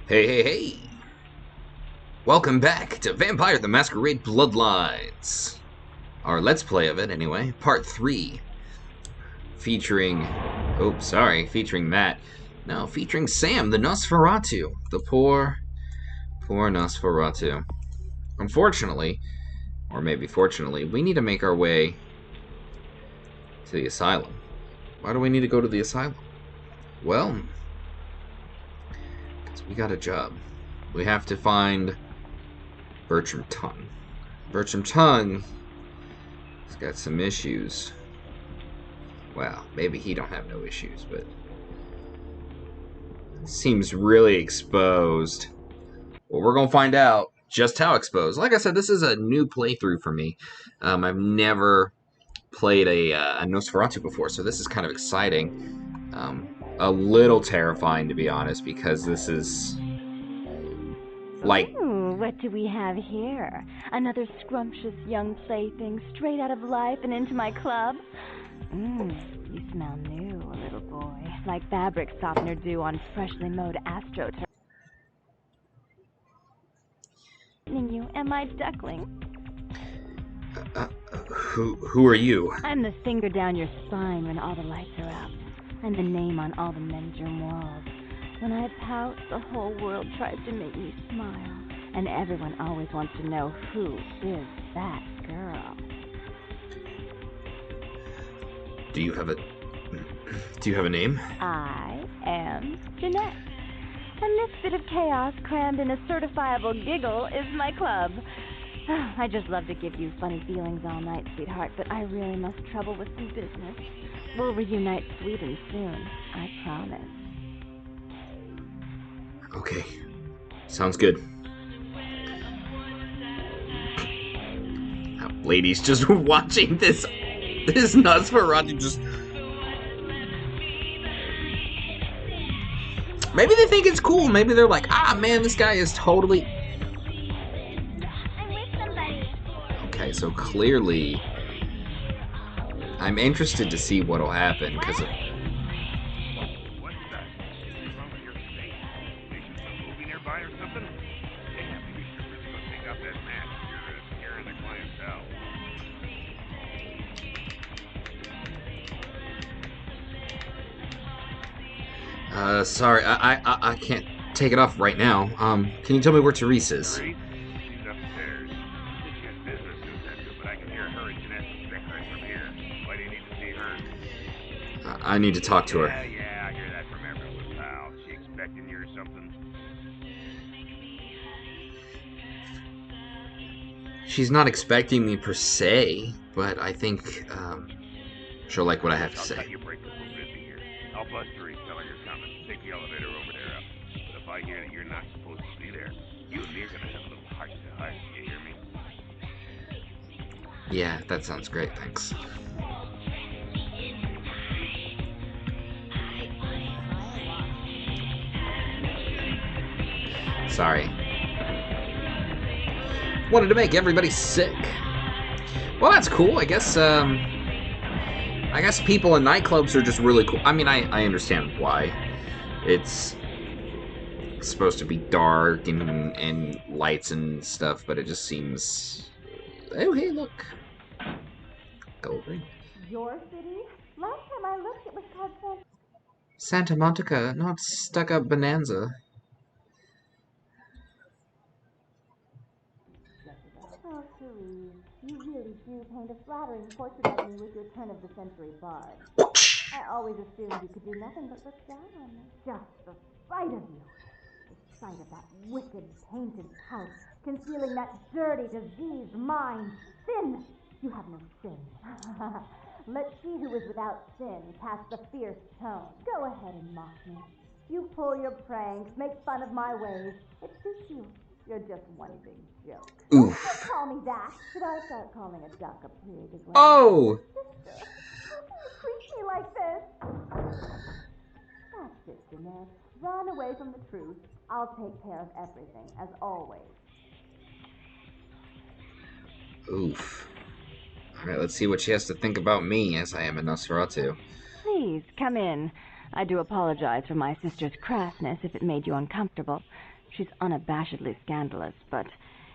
Hey, hey, hey! Welcome back to Vampire the Masquerade Bloodlines. Our Let's Play of it, anyway. Part 3. Featuring... featuring Matt. No, featuring Sam, the Nosferatu. The poor Nosferatu. Unfortunately, or maybe fortunately, we need to make our way to the asylum. Why do we need to go to the asylum? Well, because we got a job. We have to find Bertram Tongue. Bertram Tongue has got some issues. Well, maybe he don't have no issues, but seems really exposed. Well, we're gonna find out just how exposed. Like I said, this is a new playthrough for me. I've never played a Nosferatu before, so this is kind of exciting. A little terrifying, to be honest, because this is like... Ooh, what do we have here? Another scrumptious young plaything straight out of life and into my club? You smell new, little boy. Like fabric softener dew on freshly mowed astroturf. You and my duckling. Who are you? I'm the finger down your spine when all the lights are out. I'm the name on all the men's room walls. When I pout, the whole world tries to make me smile. And everyone always wants to know who is that girl. Do you have a name? I am Jeanette. And this bit of chaos crammed in a certifiable giggle is my club. I just love to give you funny feelings all night, sweetheart, but I really must trouble with some business. We'll reunite sweet and soon, I promise. Okay. Sounds good. Ladies just watching this Nosferatu just... Maybe they think it's cool. Maybe they're like, ah, man, this guy is totally... I'm with somebody. Okay, so clearly... I'm interested to see what'll happen, because of... What's that? Anything wrong with your state? Patients a movie nearby or something? Yeah, maybe you should really go take out that mask. You're scaring the clientele. Sorry, I can't take it off right now. Can you tell me where Therese is? She's upstairs. She has business to attend to, but I can hear her and Jeanette bickering from here. Why do you need to see her? I need to talk to her. Yeah, I hear that from everyone, pal. She expecting you or something? She's not expecting me per se, but I think, she'll like what I have to I'll say. cut your break if we're busy here. I'll bust Therese, tell her you're coming. Take the elevator over there up. But if I hear that you're not supposed to be there, you and me are gonna have a little heart to heart. You hear me? Yeah, that sounds great, thanks. Sorry. Wanted to make everybody sick. Well, that's cool. I guess people in nightclubs are just really cool. I mean, I understand why. It's supposed to be dark and lights and stuff, but it just seems... Oh, hey, look. Gold ring. Your city? Last time I looked, it was called Santa Monica, not stuck-up Bonanza. Oh, Therese, you really do paint a flattering portrait of me with your turn-of-the-century bard. I always assumed you could do nothing but look down on me. Just the sight of you. The sight of that wicked, painted pout, concealing that dirty, diseased mind. Sin! You have no sin. Let she who is without sin cast the fierce tone. Go ahead and mock me. You pull your pranks, make fun of my ways. It suits you. You're just one big joke. Oof. Don't call me that. Should I start calling a duck a pig as well? Oh! Sister, how can you treat me like this? That's it, Jeanette. Run away from the truth. I'll take care of everything, as always. Oof. Alright, let's see what she has to think about me, as I am a Nosferatu. Please, come in. I do apologize for my sister's crassness if it made you uncomfortable. She's unabashedly scandalous, but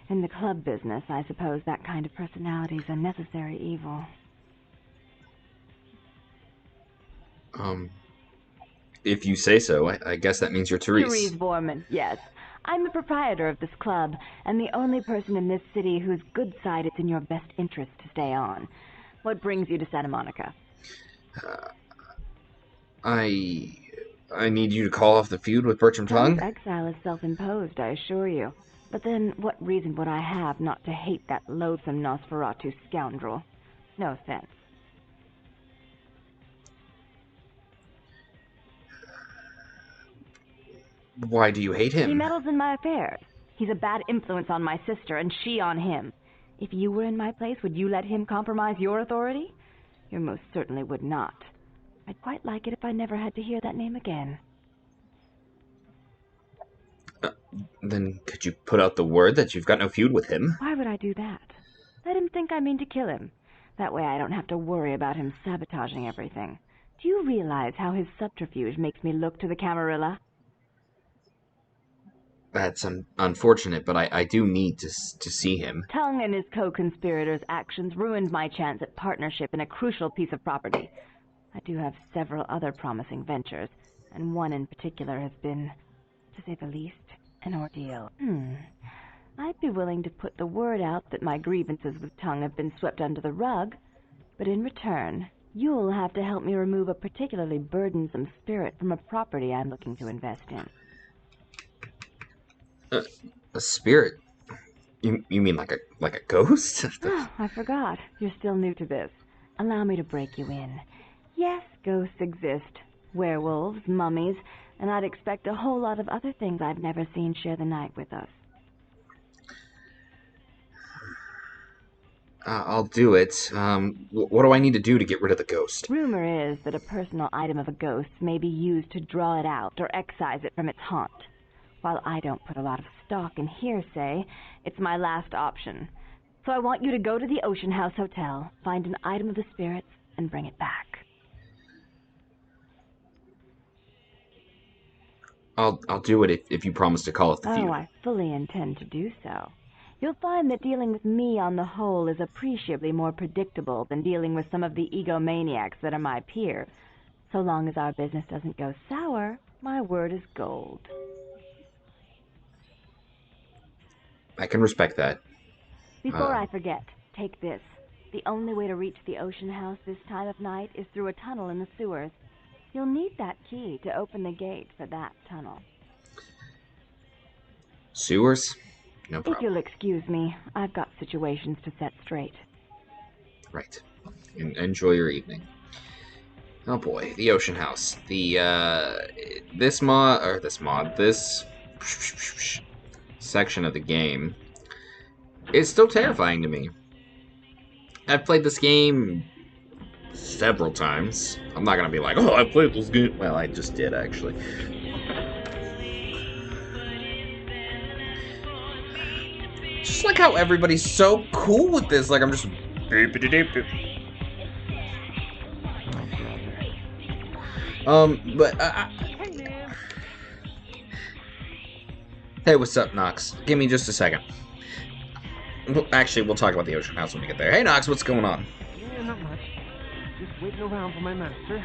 in the club business, I suppose that kind of personality is a necessary evil. If you say so, I guess that means you're Therese. Therese Borman, yes. I'm the proprietor of this club, and the only person in this city whose good side it's in your best interest to stay on. What brings you to Santa Monica? I need you to call off the feud with Bertram Tongue? Exile is self-imposed, I assure you. But then, what reason would I have not to hate that loathsome Nosferatu scoundrel? No offense. Why do you hate him? He meddles in my affairs. He's a bad influence on my sister, and she on him. If you were in my place, would you let him compromise your authority? You most certainly would not. I'd quite like it if I never had to hear that name again. Then could you put out the word that you've got no feud with him? Why would I do that? Let him think I mean to kill him. That way I don't have to worry about him sabotaging everything. Do you realize how his subterfuge makes me look to the Camarilla? That's unfortunate, but I do need to see him. Tongue and his co-conspirators' actions ruined my chance at partnership in a crucial piece of property. I do have several other promising ventures, and one in particular has been, to say the least, an ordeal. I'd be willing to put the word out that my grievances with Tongue have been swept under the rug, but in return, you'll have to help me remove a particularly burdensome spirit from a property I'm looking to invest in. A spirit? You mean like a ghost? Oh, I forgot. You're still new to this. Allow me to break you in. Yes, ghosts exist. Werewolves, mummies, and I'd expect a whole lot of other things I've never seen share the night with us. I'll do it. What do I need to do to get rid of the ghost? Rumor is that a personal item of a ghost may be used to draw it out or excise it from its haunt. While I don't put a lot of stock in hearsay, it's my last option. So I want you to go to the Ocean House Hotel, find an item of the spirits, and bring it back. I'll do it if you promise to call off the feud. Oh, I fully intend to do so. You'll find that dealing with me on the whole is appreciably more predictable than dealing with some of the egomaniacs that are my peers. So long as our business doesn't go sour, my word is gold. I can respect that. Before I forget, take this. The only way to reach the Ocean House this time of night is through a tunnel in the sewers. You'll need that key to open the gate for that tunnel. Sewers? No problem. If you'll excuse me, I've got situations to set straight. Right. Enjoy your evening. Oh boy, the Ocean House. This section of the game is still terrifying to me. I've played this game several times. I'm not gonna be like, oh, I played this game. Well, I just did, actually. Just like how everybody's so cool with this. Like, I'm just... Hey, what's up, Nox? Give me just a second. Actually, we'll talk about the Ocean House when we get there. Hey, Nox, what's going on? Yeah, not much. Just waiting around for my master.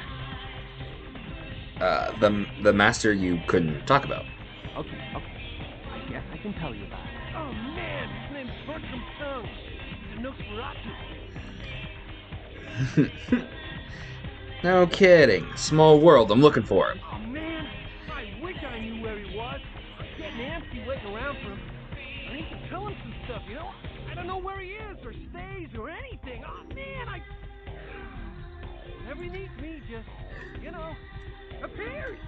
The master you couldn't talk about. Okay. I guess I can tell you about it. Oh, man, his name's Bertram Tongue. He's a Nosferatu. No kidding. Small world. I'm looking for him. Oh, man, I wish I knew where he was. Getting antsy waiting around for him. I need to tell him some stuff, you know? I don't know where he is or stays or anything. Oh, man, Every needs me just, appears.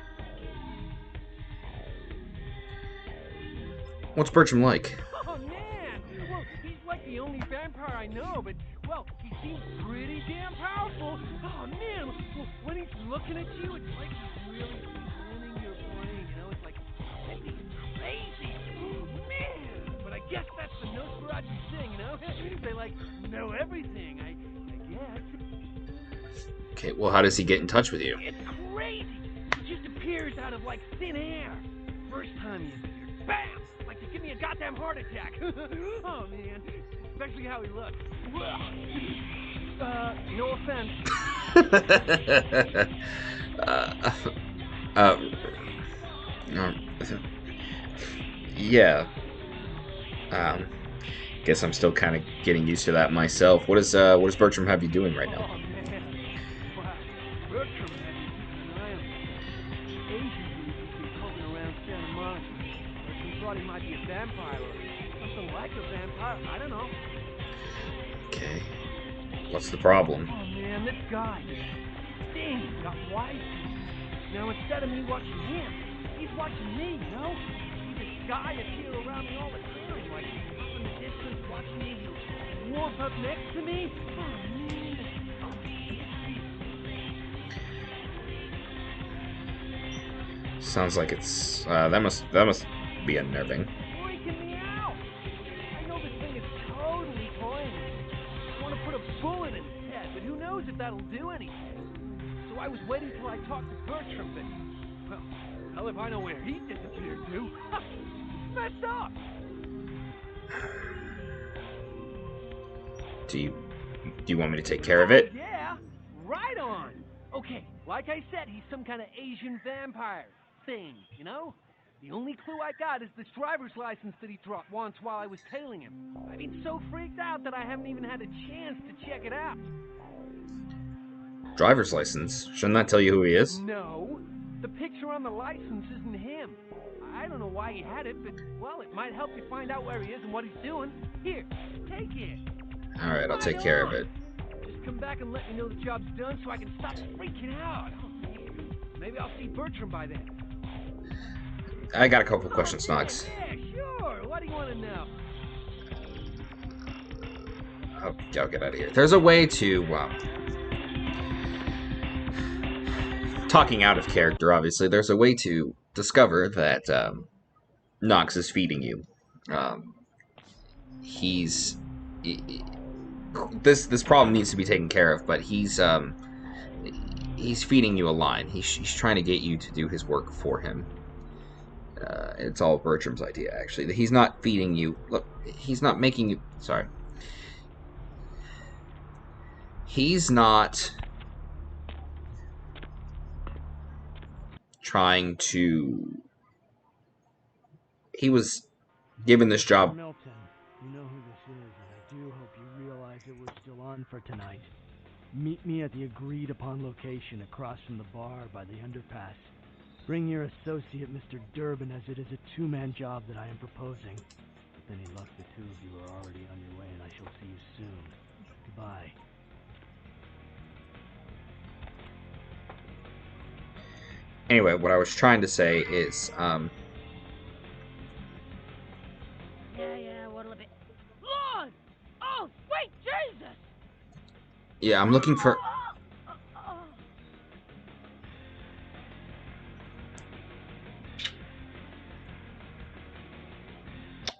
What's Bertram like? Oh, man! Well, he's like the only vampire I know, but, well, he seems pretty damn powerful. Oh, man! Well, when he's looking at you, it's like he's really spinning your brain, It's like, it's crazy. Oh, man! But I guess that's the Nosferatu thing, They, know everything, I guess. Okay, well, how does he get in touch with you? It's crazy! He just appears out of, thin air. First time he appeared, bam! Like to give me a goddamn heart attack. Oh, man. Especially how he looks. No offense. uh, uh, yeah. Guess I'm still kind of getting used to that myself. What does Bertram have you doing right now? Oh, man. Wow. Bertram had me keeping an eye on this Asian dude who's been poking around Santa Monica. Bertram thought he might be a vampire or something like a vampire. I don't know. Okay. What's the problem? Oh, man, this guy. Dang, got wise. Now, instead of me watching him, he's watching me, you know? This guy is here around me all the time, like from the distance watching me warm up next to me. Oh, man. Sounds like it's that must be unnerving. Freaking me out. I know this thing is totally pointless. I want to put a bullet in his head, but who knows if that'll do anything. So I was waiting till I talked to Bertram, but, well, hell if I know where he disappeared to. Messed up. Do you want me to take care of it? Yeah, right on. Okay, like I said, he's some kind of Asian vampire thing, you know? The only clue I got is this driver's license that he dropped once while I was tailing him. I've been so freaked out that I haven't even had a chance to check it out. Driver's license? Shouldn't that tell you who he is? No, the picture on the license isn't him. I don't know why he had it, but, well, it might help you find out where he is and what he's doing. Here, take it. Alright, I'll take care of it. Just come back and let me know the job's done so I can stop freaking out. Oh, man. Maybe I'll see Bertram by then. I got a couple questions, Knox. Yeah, sure. What do you want to know? I'll get out of here. There's a way to, talking out of character, obviously, there's a way to discover that, Knox is feeding you. This problem needs to be taken care of, but he's feeding you a line. He's trying to get you to do his work for him. It's all Bertram's idea, actually. He's not feeding you. Look, he's not making you... Sorry. He's not trying to... He was given this job... Milton, you know who this is, and I do hope you realize that we're still on for tonight. Meet me at the agreed-upon location across from the bar by the underpass. Bring your associate, Mr. Durbin, as it is a two-man job that I am proposing. With any luck, the two of you are already on your way, and I shall see you soon. Goodbye. Anyway, what I was trying to say is, Yeah, what'll it be? Lord! Oh, sweet Jesus! yeah, I'm looking for...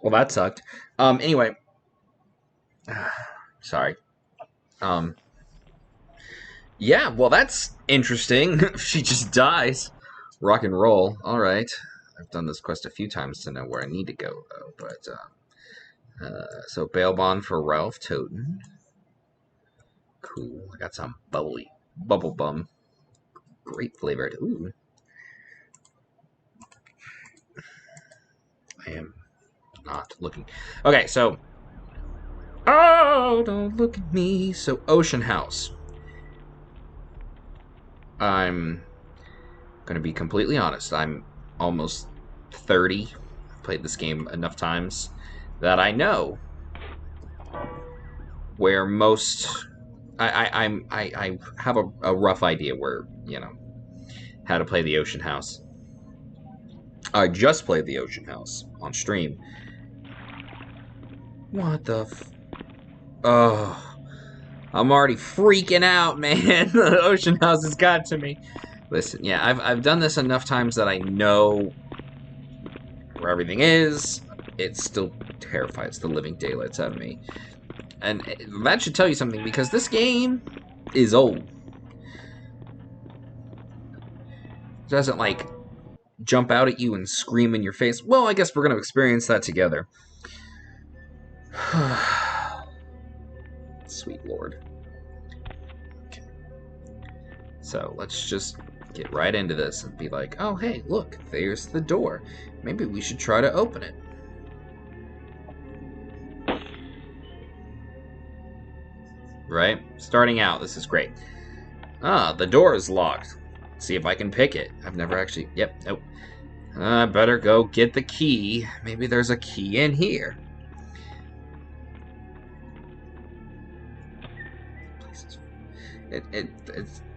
Well, that sucked. Anyway. Sorry. Yeah, well, that's interesting. She just dies. Rock and roll. Alright. I've done this quest a few times to know where I need to go, though. But, so bail bond for Ralph Toten. Cool. I got some bubble bum. Grape flavored. Ooh. I am not looking. Okay, so... Oh, don't look at me. So, Ocean House. I'm gonna be completely honest. I'm almost 30. I've played this game enough times that I know where most... I have a rough idea where, you know, how to play the Ocean House. I just played the Ocean House on stream. What the Oh, I'm already freaking out, man. The Ocean House has got to me. Listen, yeah, I've done this enough times that I know where everything is. It still terrifies the living daylights out of me. And that should tell you something, because this game is old. It doesn't, like, jump out at you and scream in your face. Well, I guess we're going to experience that together. Sweet Lord. Okay. So let's just get right into this and be like, oh, hey, look, there's the door. Maybe we should try to open it. Right? Starting out, this is great. Ah, the door is locked. See if I can pick it. I've never actually... Yep, nope. I better go get the key. Maybe there's a key in here. It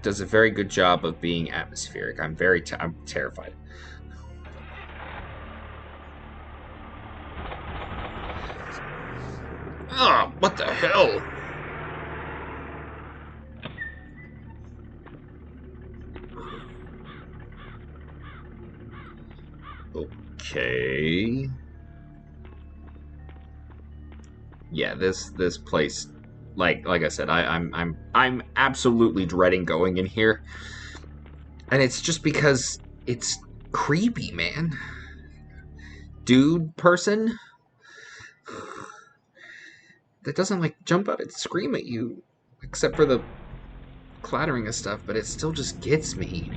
does a very good job of being atmospheric. I'm terrified. Ugh, what the hell? Okay. Yeah, this place, like I said, I'm absolutely dreading going in here, and it's just because it's creepy, man. Dude, person that doesn't like jump out and scream at you, except for the clattering of stuff, but it still just gets me.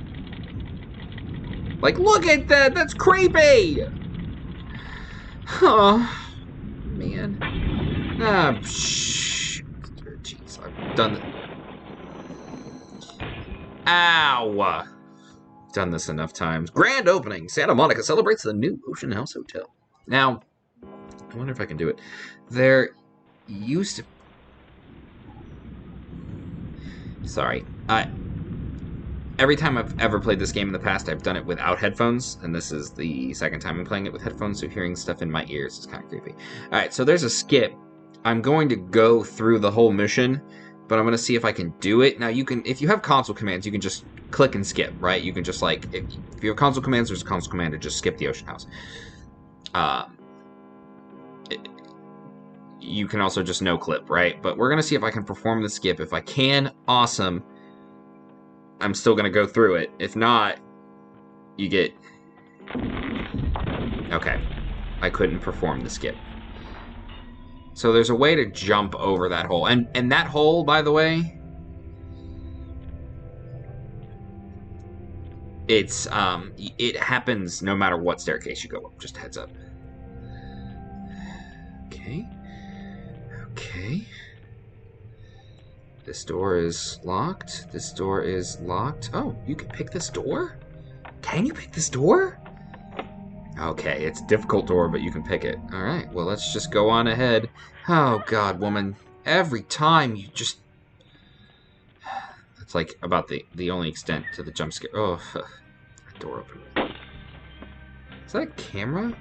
Like, look at that! That's creepy! Oh, man. Ah, jeez, I've done... Ow! Done this enough times. Grand opening! Santa Monica celebrates the new Ocean House Hotel. Now, I wonder if I can do it. There used to... Sorry. Every time I've ever played this game in the past, I've done it without headphones, and this is the second time I'm playing it with headphones, so hearing stuff in my ears is kind of creepy. Alright, so there's a skip. I'm going to go through the whole mission, but I'm going to see if I can do it. Now, you can, if you have console commands, you can just click and skip, right? You can just, like, if you have console commands, there's a console command to just skip the Ocean House. You can also just no-clip, right? But we're going to see if I can perform the skip. If I can, awesome. I'm still going to go through it. If not, you get... Okay. I couldn't perform the skip. So there's a way to jump over that hole. And that hole, by the way... It's, it happens no matter what staircase you go up. Just heads up. Okay. Okay. This door is locked. This door is locked. Oh, you can pick this door? Can you pick this door? Okay, it's a difficult door, but you can pick it. Alright, well, let's just go on ahead. Oh, God, woman. Every time you just... That's like about the only extent to the jump scare. Oh, that door opened. Is that a camera?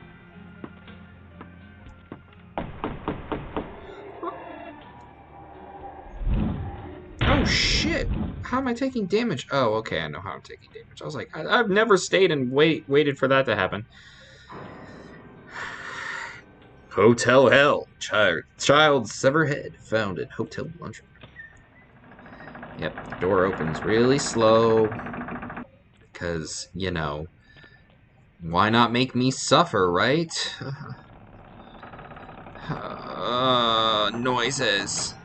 Oh, shit. How am I taking damage? Oh, okay, I know how I'm taking damage. I was like, I've never stayed and waited for that to happen. Hotel Hell. Child's severed head found at hotel lunchroom. Yep, the door opens really slow. Because, you know, why not make me suffer, right? Noises.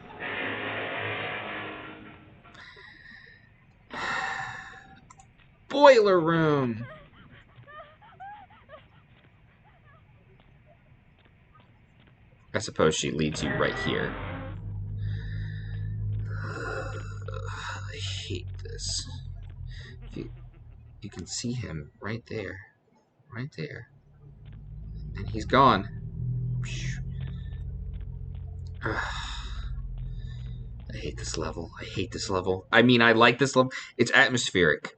Boiler room. I suppose she leads you right here. I hate this. You can see him right there. Right there. And he's gone. I hate this level. I hate this level. I mean, I like this level. It's atmospheric.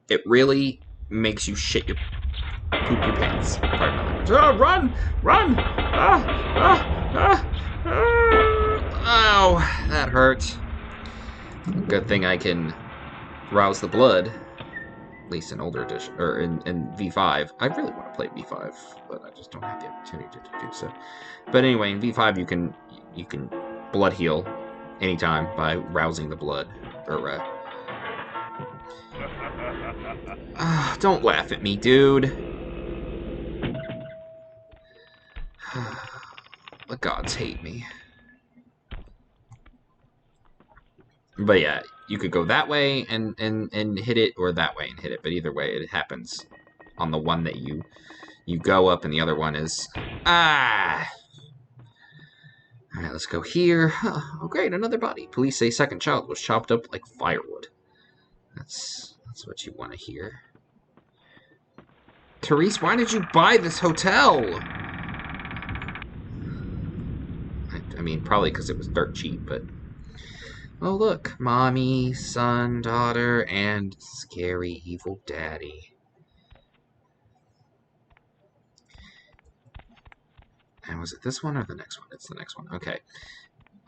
It really makes you shit your poop your pants. Pardon my language. Oh, run! Run! Ow! That hurt. Good thing I can rouse the blood. At least in older edition, or in V5. I really want to play V5, but I just don't have the opportunity to do so. But anyway, in V5 you can blood heal anytime by rousing the blood, or Don't laugh at me, dude. The gods hate me. But yeah, you could go that way and hit it, or that way and hit it. But either way, it happens on the one that you go up, and the other one is... Ah! Alright, let's go here. Oh, great, another body. Police say second child was chopped up like firewood. That's what you want to hear. Therese, why did you buy this hotel? I mean, probably because it was dirt cheap, but... Oh, look. Mommy, son, daughter, and scary evil daddy. And was it this one or the next one? It's the next one. Okay.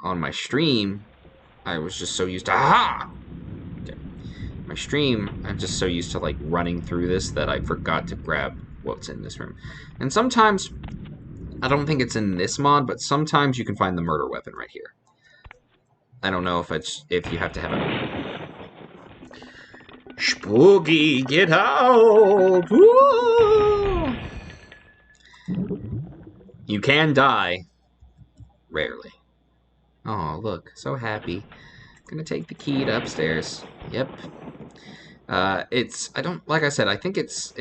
On my stream, I was just so used to... Aha! Okay. My stream, I'm just so used to, like, running through this that I forgot to grab what's in this room. And sometimes, I don't think it's in this mod, but sometimes you can find the murder weapon right here. I don't know if you have to have it. Spooky, get out! Woo! You can die. Rarely. Oh, look, so happy. Gonna take the key to upstairs. Yep. Like I said, I think it's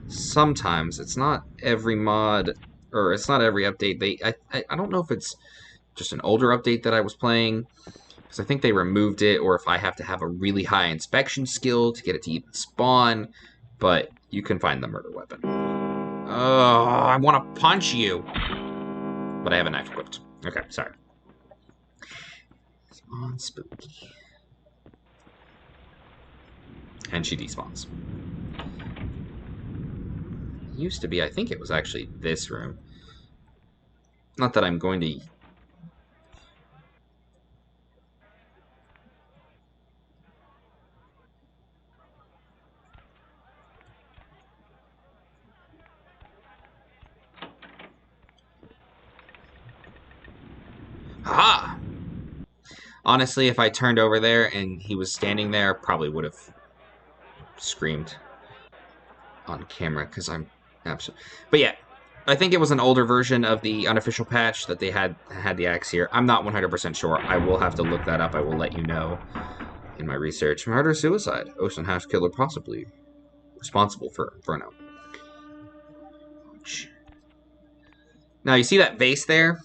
sometimes, it's not every mod, or it's not every update. I don't know if it's just an older update that I was playing, because I think they removed it, or if I have to have a really high inspection skill to get it to even spawn, but you can find the murder weapon. Oh, I want to punch you! But I have a knife equipped. Okay, sorry. Spawn spooky. And she despawns. It used to be, I think it was actually this room. Not that I'm going to... Aha! Honestly, if I turned over there and he was standing there, I probably would have screamed on camera, because I'm absolutely... But yeah, I think it was an older version of the unofficial patch that they had the axe here. I'm not 100% sure. I will have to look that up. I will let you know in my research. Murder-suicide. Ocean House killer possibly responsible for Inferno. Now, you see that vase there?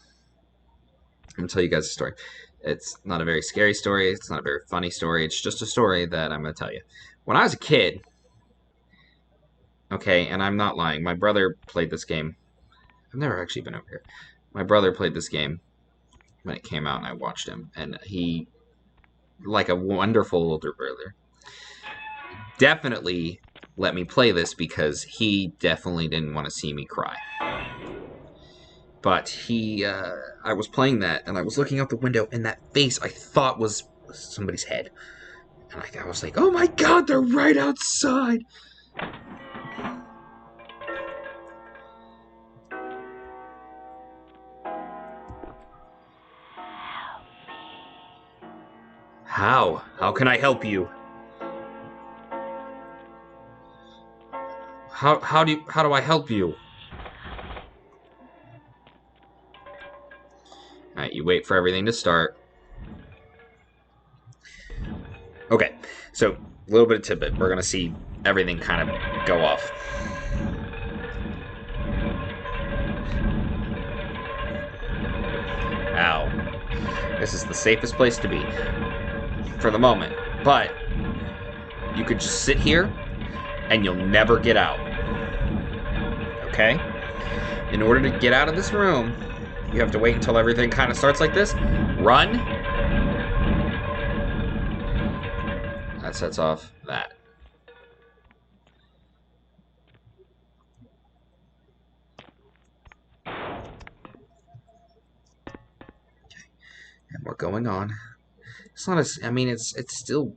I'm going to tell you guys a story. It's not a very scary story. It's not a very funny story. It's just a story that I'm going to tell you. When I was a kid, okay, and I'm not lying, my brother played this game. I've never actually been over here. My brother played this game when it came out, and I watched him. And he, like a wonderful older brother, definitely let me play this because he definitely didn't want to see me cry. But I was playing that, and I was looking out the window, and that face I thought was somebody's head. And I was like, oh my god, they're right outside! How? How can I help you? How do I help you? Alright, you wait for everything to start. Okay, so a little bit of tidbit. We're gonna see everything kind of go off. Ow. This is the safest place to be. For the moment. But you could just sit here and you'll never get out. Okay? In order to get out of this room, you have to wait until everything kind of starts like this. Run. That sets off that. Okay. And we're going on. It's not as... I mean, it's still...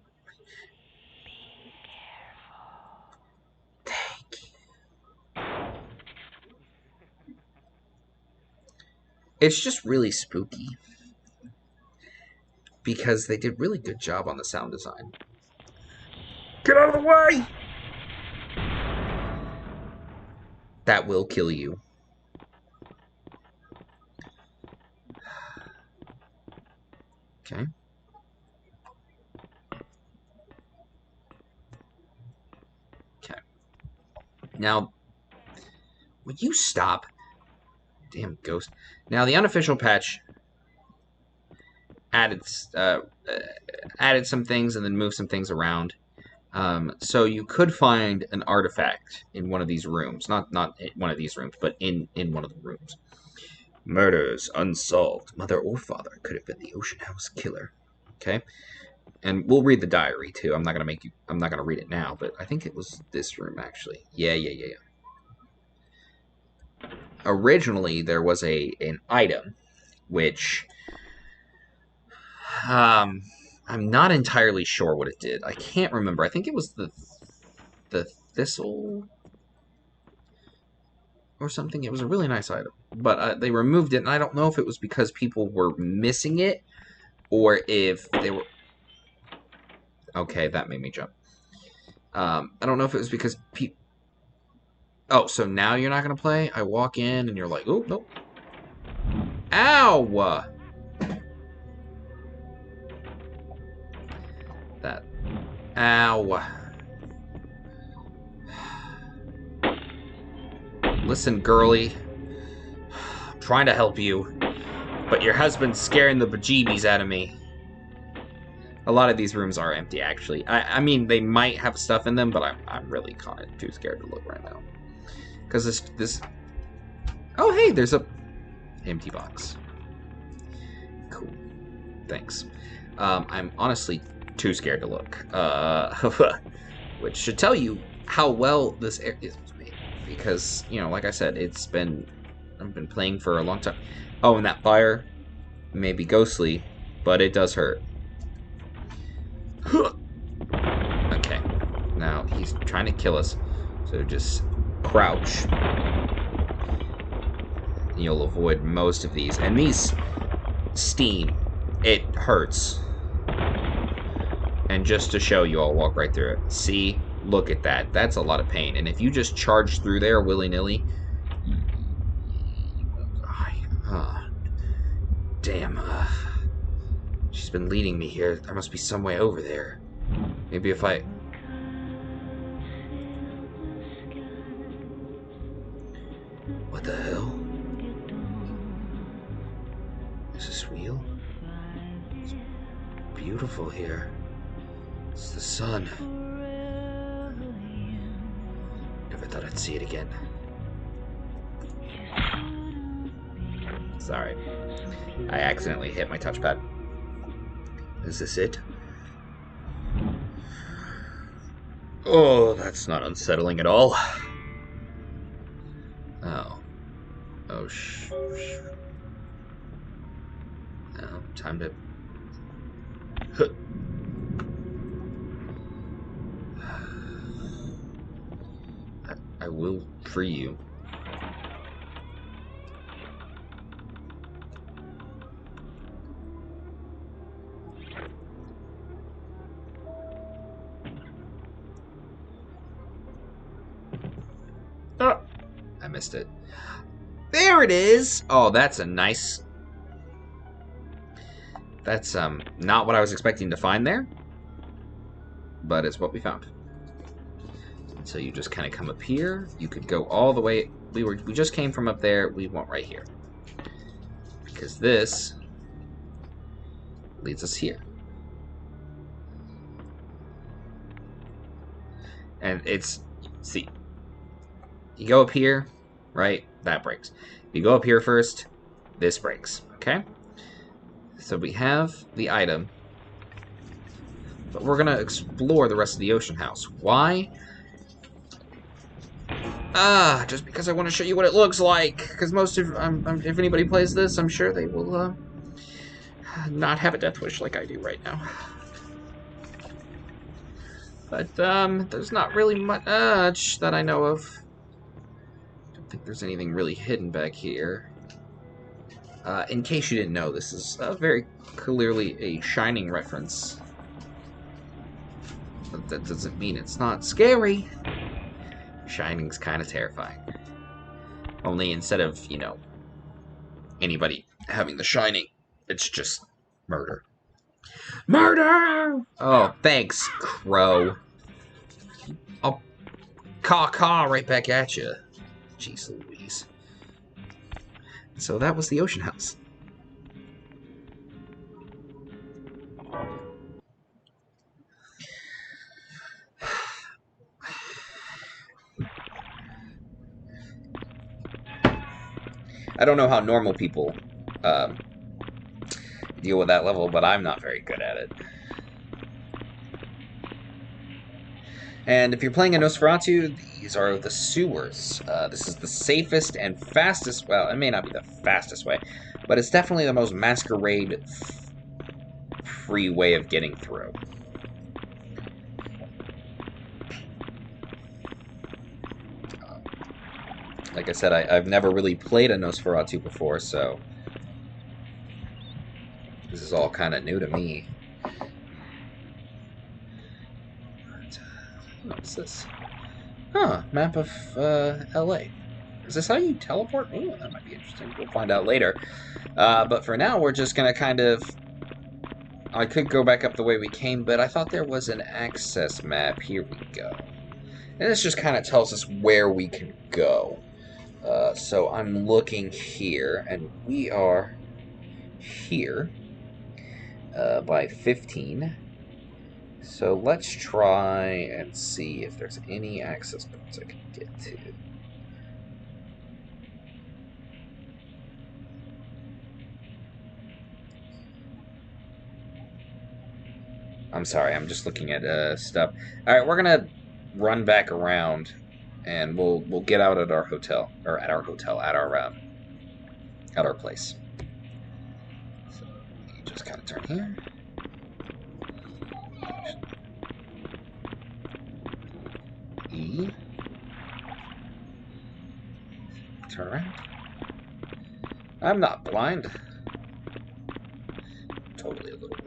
It's just really spooky. because they did really good job on the sound design. Get out of the way! That will kill you. Okay. Okay. Now, would you stop? Damn ghost. Now, the unofficial patch added some things and then moved some things around. So you could find an artifact in one of these rooms. Not in one of these rooms, but in one of the rooms. Murders unsolved. Mother or father could have been the Ocean House killer. Okay? And we'll read the diary, too. I'm not gonna read it now, but I think it was this room, actually. Yeah. Originally, there was an item, which... I'm not entirely sure what it did. I can't remember. I think it was the thistle or something. It was a really nice item, but they removed it, and I don't know if it was because people were missing it or if they were... Okay, that made me jump. I don't know if it was because people... Oh, so now you're not going to play? I walk in, and you're like, oh, nope. Ow! That. Ow. Listen, girlie. I'm trying to help you, but your husband's scaring the bejeebies out of me. A lot of these rooms are empty, actually. I mean, they might have stuff in them, but I'm really kind of too scared to look right now. Because this... Oh, hey, there's a empty box. Cool. Thanks. I'm honestly too scared to look. Which should tell you how well this area is made. Because, you know, like I said, I've been playing for a long time. Oh, and that fire may be ghostly, but it does hurt. Okay. Now, he's trying to kill us. So just crouch. You'll avoid most of these. And these steam. It hurts. And just to show you, I'll walk right through it. See? Look at that. That's a lot of pain. And if you just charge through there willy-nilly... Damn. She's been leading me here. There must be some way over there. Maybe if I... What the hell? Is this real? It's beautiful here. It's the sun. Never thought I'd see it again. Sorry. I accidentally hit my touchpad. Is this it? Oh, that's not unsettling at all. Oh. Oh, Now, time to... I will free you. Oh, I missed it. There it is! Oh, that's a nice... That's, not what I was expecting to find there. But it's what we found. So you just kind of come up here. You could go all the way... We just came from up there. We went right here. Because this leads us here. And it's... See... You go up here, right? That breaks. You go up here first, this breaks, okay? So we have the item, but we're going to explore the rest of the ocean house. Why? Just because I want to show you what it looks like. Because most of, if anybody plays this, I'm sure they will, not have a death wish like I do right now. But, there's not really much that I know of. I think there's anything really hidden back here. In case you didn't know, this is very clearly a Shining reference. But that doesn't mean it's not scary. Shining's kind of terrifying. Only instead of, you know, anybody having the Shining, it's just murder. Murder! Oh, thanks, Crow. I'll caw right back at you. Jeez Louise. So that was the Ocean House. I don't know how normal people deal with that level, but I'm not very good at it. And if you're playing a Nosferatu, these are the sewers. This is the safest and fastest, well, it may not be the fastest way, but it's definitely the most Masquerade-free way of getting through. Like I said, I've never really played a Nosferatu before, so this is all kind of new to me. What's this? Huh, map of LA. Is this how you teleport? Ooh, that might be interesting. We'll find out later. But for now, we're just going to kind of... I could go back up the way we came, but I thought there was an access map. Here we go. And this just kind of tells us where we can go. So I'm looking here, and we are here by 15. So let's try and see if there's any access points I can get to. I'm sorry, I'm just looking at stuff. All right, we're gonna run back around, and we'll get out at our hotel, or at our place. So you just kind of turn here. E. Turn around. I'm not blind. Totally a little blind.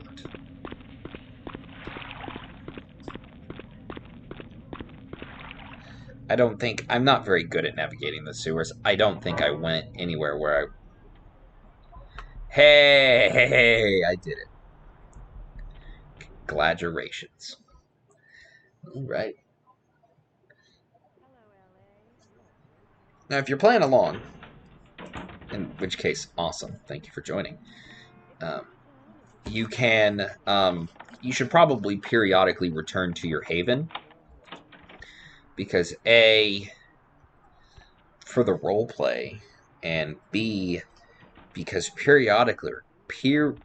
I'm not very good at navigating the sewers. I don't think I went anywhere where I... Hey, I did it. Congratulations. All right. Now, if you're playing along, in which case, awesome. Thank you for joining. You can, you should probably periodically return to your haven. Because A, for the roleplay, and B, because periodically, you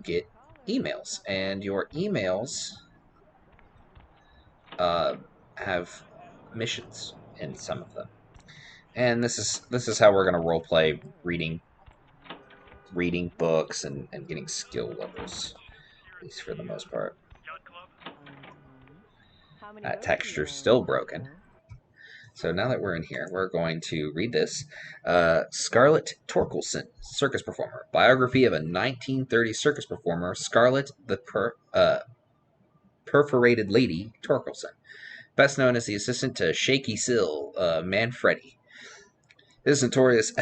get emails, and your emails have missions in some of them. And this is how we're gonna roleplay reading books and getting skill levels, at least for the most part. That texture's still broken. So now that we're in here, we're going to read this. Scarlett Torkelson, circus performer. Biography of a 1930s circus performer, Scarlett the Perforated Lady Torkelson. Best known as the assistant to Shaky Sill, Manfredi. The notorious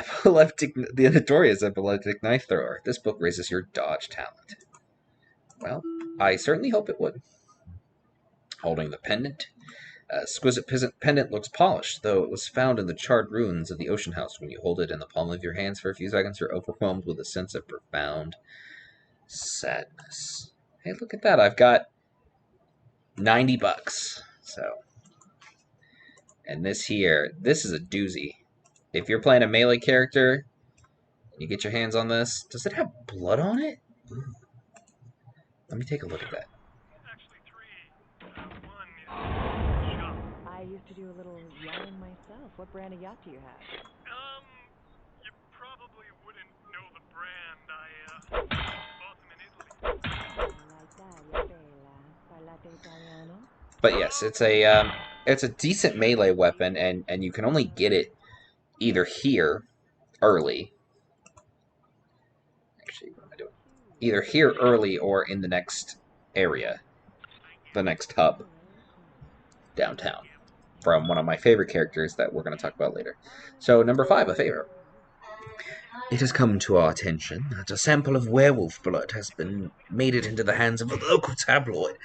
epileptic knife thrower. This book raises your dodge talent. Well, I certainly hope it would. Holding the pendant. Exquisite pendant looks polished, though it was found in the charred ruins of the Ocean House. When you hold it in the palm of your hands for a few seconds, you're overwhelmed with a sense of profound sadness. Hey, look at that. I've got $90. So, and this is a doozy. If you're playing a melee character, you get your hands on this. Does it have blood on it? Let me take a look at that. I used to do a little yachting myself. What brand of yacht do you have? You probably wouldn't know the brand. I bought them in Italy. But yes, it's a decent melee weapon, and you can only get it either here early. Actually, what am I doing? Either here early or in the next area. The next hub. Downtown. From one of my favorite characters that we're going to talk about later. So, number 5, a favorite. It has come to our attention that a sample of werewolf blood has been made it into the hands of a local tabloid,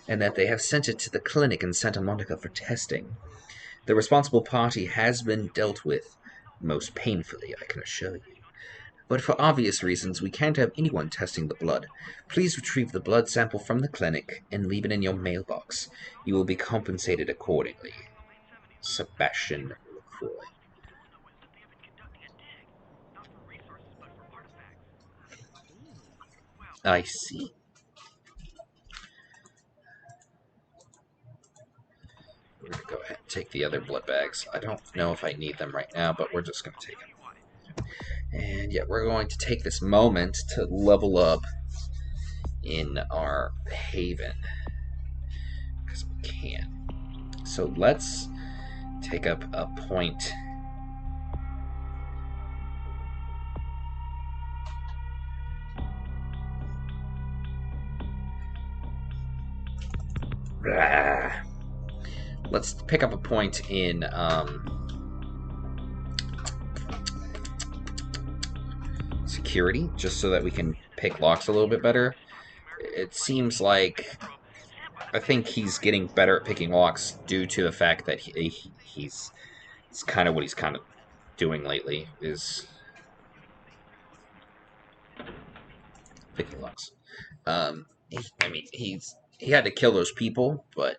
and that they have sent it to the clinic in Santa Monica for testing. The responsible party has been dealt with, most painfully, I can assure you. But for obvious reasons, we can't have anyone testing the blood. Please retrieve the blood sample from the clinic and leave it in your mailbox. You will be compensated accordingly. Sebastian LaCroix. I see. We're going to go ahead and take the other blood bags. I don't know if I need them right now, but we're just going to take them. And yeah, we're going to take this moment to level up in our haven. Because we can. So let's take up a point. Blah. Let's pick up a point in security, just so that we can pick locks a little bit better. It seems like I think he's getting better at picking locks due to the fact that he's it's kind of what he's kind of doing lately is picking locks. He had to kill those people, but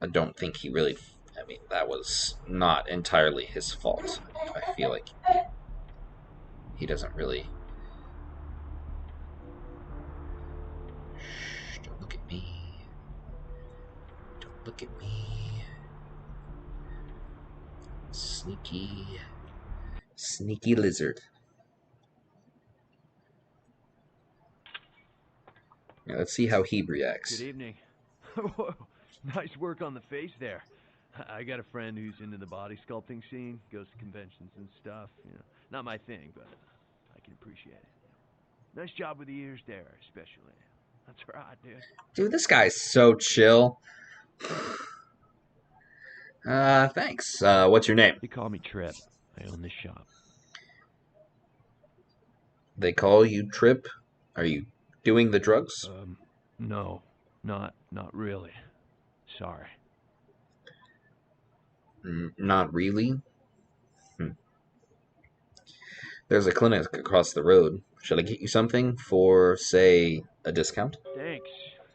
I don't think he really. I mean, that was not entirely his fault. I feel like he doesn't really. Shh, don't look at me. Don't look at me. Sneaky lizard. Yeah, let's see how he reacts. Good evening. Whoa, nice work on the face there. I got a friend who's into the body sculpting scene, goes to conventions and stuff. You know, not my thing, but I can appreciate it. Nice job with the ears there, especially. That's right, dude. Dude, this guy's so chill. Thanks. What's your name? They call me Trip. I own this shop. They call you Trip? Are you doing the drugs? No, not really. Sorry. Not really? There's a clinic across the road. Should I get you something for, say, a discount? Thanks.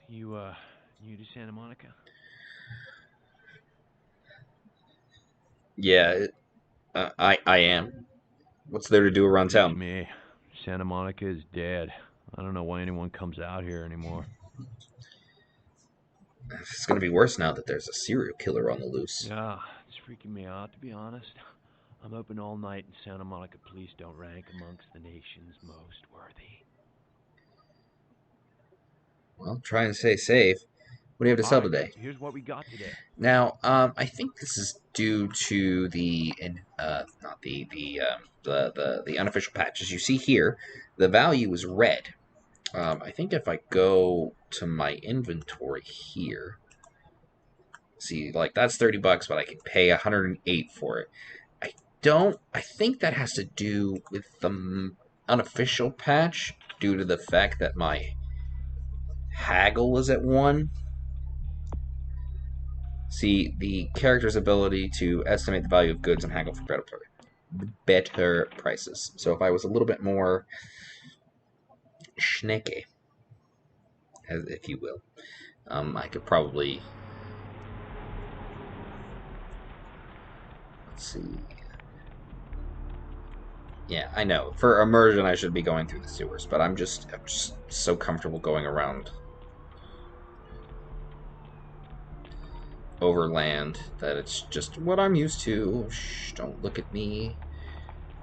You, new to Santa Monica? Yeah, I am. What's there to do around town? Me. Santa Monica is dead. I don't know why anyone comes out here anymore. It's gonna be worse now that there's a serial killer on the loose. Yeah, it's freaking me out, to be honest. I'm open all night, and Santa Monica police don't rank amongst the nation's most worthy. Well, try and stay safe. What do you have to sell today? Here's what we got today. Now, I think this is due to the not the unofficial patch. As you see here, the value is red. I think if I go to my inventory here, see, like that's $30, but I can pay 108 for it. I think that has to do with the unofficial patch, due to the fact that my haggle was at 1. See, the character's ability to estimate the value of goods and haggle for better prices. So if I was a little bit more schnecky, if you will, I could probably... Let's see... Yeah, I know. For immersion, I should be going through the sewers, but I'm just so comfortable going around overland that it's just what I'm used to. Shh, don't look at me.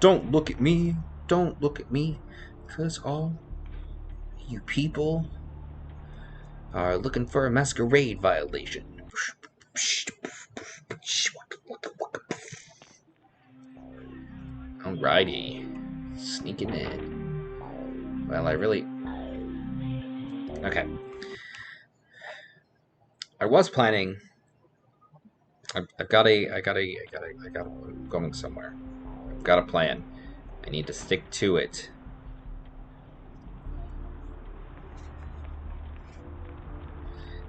Don't look at me. Don't look at me. Because all you people are looking for a masquerade violation. Alright. Alrighty. Sneaking in. Well, I really... Okay. I was planning... I've got I'm going somewhere. I've got a plan. I need to stick to it.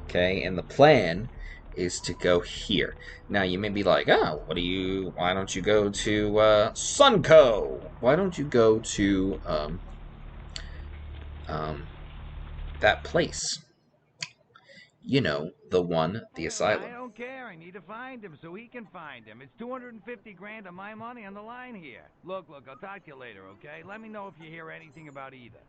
Okay, and the plan is to go here. Now you may be like, oh, why don't you go to Sunco? Why don't you go to that place? You know, the one, the asylum. I don't care. I need to find him so he can find him. It's 250 grand of my money on the line here. Look, I'll talk to you later, okay? Let me know if you hear anything about either.